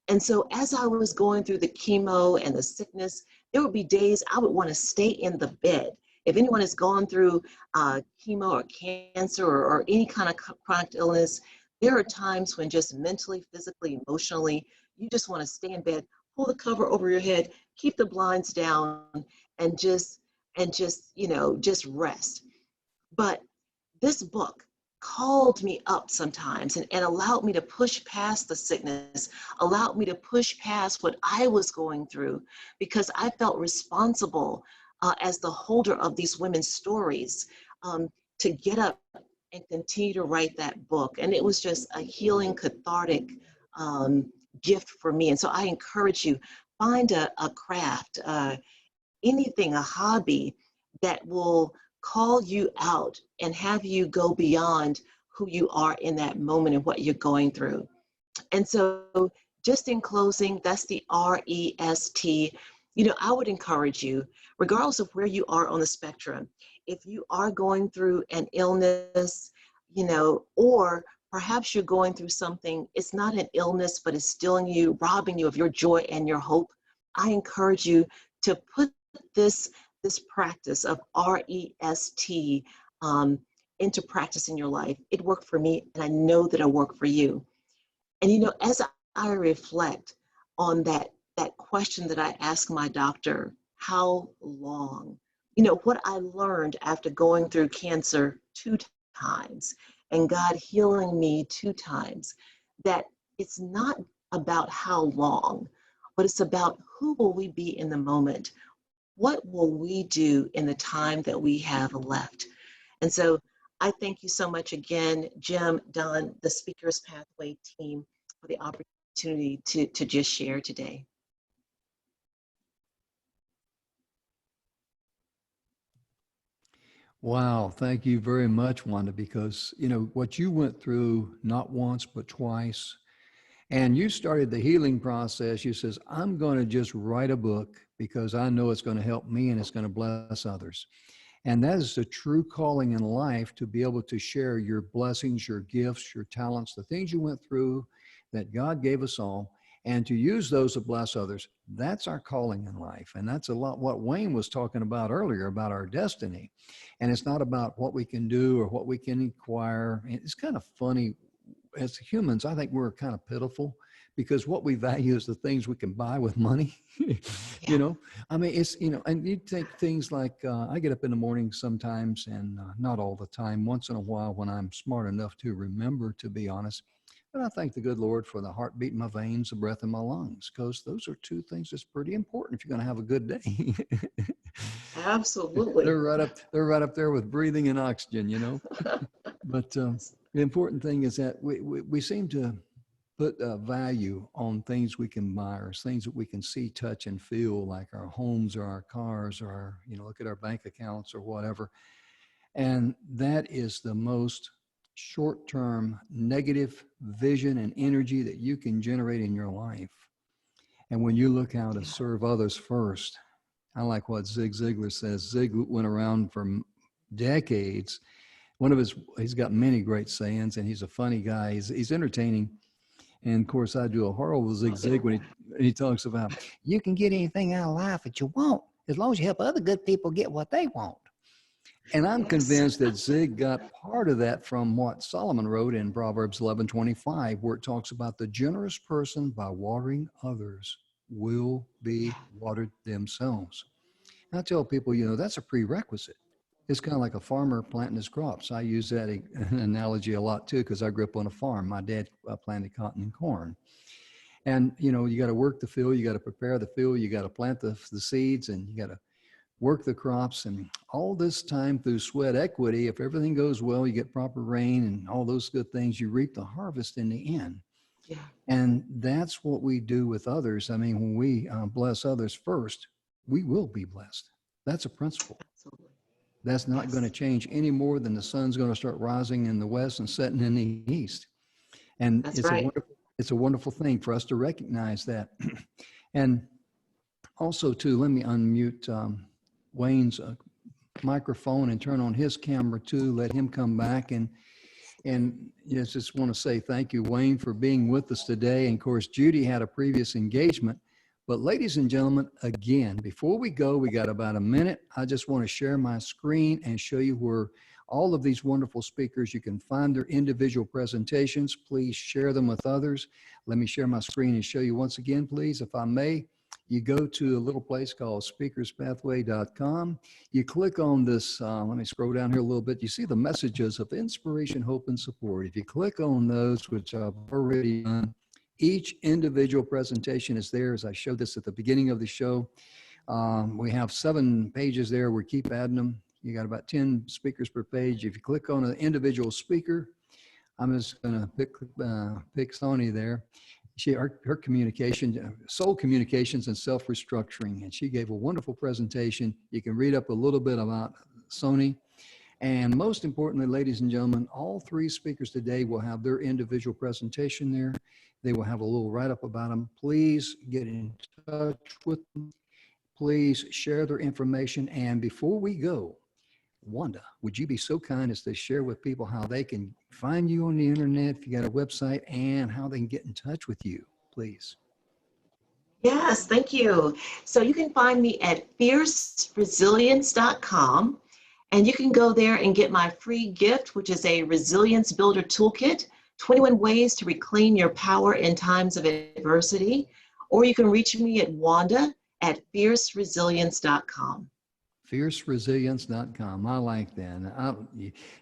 And so as I was going through the chemo and the sickness, there would be days I would want to stay in the bed. If anyone has gone through chemo or cancer or any kind of chronic illness, there are times when just mentally, physically, emotionally, you just want to stay in bed, pull the cover over your head, keep the blinds down, and just rest. But this book called me up sometimes and allowed me to push past the sickness, allowed me to push past what I was going through, because I felt responsible as the holder of these women's stories to get up and continue to write that book. And it was just a healing, cathartic gift for me. And so I encourage you, find a craft, anything, a hobby that will call you out and have you go beyond who you are in that moment and what you're going through. And so just in closing, that's the REST. You know, I would encourage you, regardless of where you are on the spectrum, if you are going through an illness, you know, or perhaps you're going through something, it's not an illness, but it's stealing you, robbing you of your joy and your hope, I encourage you to put this practice of REST into practice in your life. It worked for me, and I know that it'll work for you. And you know, as I reflect on that question that I asked my doctor, how long? You know, what I learned after going through cancer 2 times and God healing me 2 times, that it's not about how long, but it's about who will we be in the moment? What will we do in the time that we have left? And so I thank you so much again, Jim, Don, the Speakers Pathway team, for the opportunity to just share today. Wow, thank you very much, Wanda, because you know what you went through not once but twice, and you started the healing process. You says, "I'm going to just write a book because I know it's going to help me and it's going to bless others." And that is the true calling in life, to be able to share your blessings, your gifts, your talents, the things you went through that God gave us all, and to use those to bless others. That's our calling in life. And that's a lot what Wayne was talking about earlier about our destiny. And it's not about what we can do or what we can acquire. It's kind of funny. As humans, I think we're kind of pitiful because what we value is the things we can buy with money. You know, I mean, it's, you know, and you take things like I get up in the morning sometimes, and not all the time, once in a while when I'm smart enough to remember, to be honest. But I thank the good Lord for the heartbeat in my veins, the breath in my lungs, because those are two things that's pretty important if you're going to have a good day. Absolutely. They're right up there with breathing and oxygen, you know. But the important thing is that we seem to put a value on things we can buy, or things that we can see, touch, and feel, like our homes or our cars, or our, you know, look at our bank accounts or whatever. And that is the most short-term negative vision and energy that you can generate in your life. And when you look how to serve others first, I like what Zig Ziglar says. Zig went around for decades. He's got many great sayings, and he's a funny guy. He's entertaining. And of course, I do a horrible Zig Zig when he talks about, you can get anything out of life that you want, as long as you help other good people get what they want. And I'm convinced that Zig got part of that from what Solomon wrote in Proverbs 11:25, where it talks about the generous person by watering others will be watered themselves. And I tell people, you know, that's a prerequisite. It's kind of like a farmer planting his crops. I use that analogy a lot too, because I grew up on a farm. My dad planted cotton and corn. And, you know, you got to work the field, you got to prepare the field, you got to plant the seeds, and you got to work the crops. And all this time through sweat equity, if everything goes well, you get proper rain and all those good things, you reap the harvest in the end. Yeah. And that's what we do with others. I mean, when we bless others first, we will be blessed. That's a principle. Absolutely. That's not going to change any more than the sun's going to start rising in the west and setting in the east. And That's right. It's a wonderful thing for us to recognize that. And also, too, let me unmute Wayne's microphone and turn on his camera too. Let him come back. And yes, just want to say thank you, Wayne, for being with us today. And of course, Judy had a previous engagement. But ladies and gentlemen, again, before we go, we got about a minute. I just want to share my screen and show you where all of these wonderful speakers, you can find their individual presentations. Please share them with others. Let me share my screen and show you once again, please, if I may. You go to a little place called speakerspathway.com. You click on this, let me scroll down here a little bit. You see the messages of inspiration, hope, and support. If you click on those, which I've already done, each individual presentation is there. As I showed this at the beginning of the show, we have 7 pages there. We keep adding them. You got about 10 speakers per page. If you click on an individual speaker, I'm just going to pick Sony there. Her communication, soul communications and self-restructuring, and she gave a wonderful presentation. You can read up a little bit about Sony. And most importantly, ladies and gentlemen, all 3 speakers today will have their individual presentation there. They will have a little write-up about them. Please get in touch with them. Please share their information. And before we go, Wanda, would you be so kind as to share with people how they can find you on the internet, if you got a website, and how they can get in touch with you, please? Yes, thank you. So you can find me at fierceresilience.com, and you can go there and get my free gift, which is a Resilience Builder Toolkit, 21 ways to reclaim your power in times of adversity. Or you can reach me at Wanda at fierceresilience.com. Fierceresilience.com. I like that.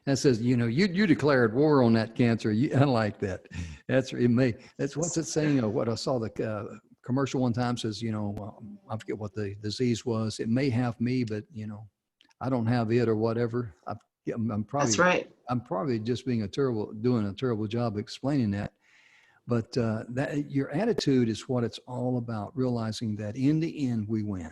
That says, you know, you declared war on that cancer. I like that. That's what's it saying? What I saw the commercial one time says, you know, I forget what the disease was. It may have me, but you know, I don't have it or whatever. I'm probably, That's right. I'm probably just doing a terrible job explaining that. But that your attitude is what it's all about, realizing that in the end, we win.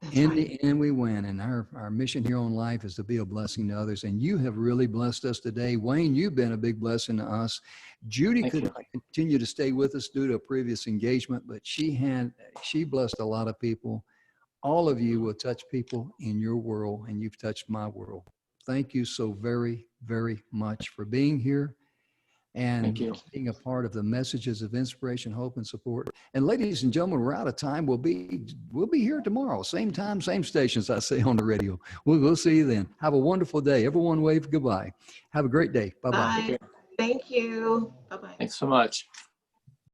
That's In right. the end, we win. And our mission here on life is to be a blessing to others. And you have really blessed us today. Wayne, you've been a big blessing to us. Judy Thank could you. continue to stay with us due to a previous engagement, but she blessed a lot of people. All of you will touch people in your world, and you've touched my world. Thank you so very, very much for being here and Thank you. being a part of the messages of inspiration, hope, and support. And ladies and gentlemen, we're out of time. We'll be here tomorrow, same time, same stations, I say on the radio. We'll see you then. Have a wonderful day. Everyone wave goodbye. Have a great day. Bye-bye. Bye. Thank you. Bye-bye. Thanks so much.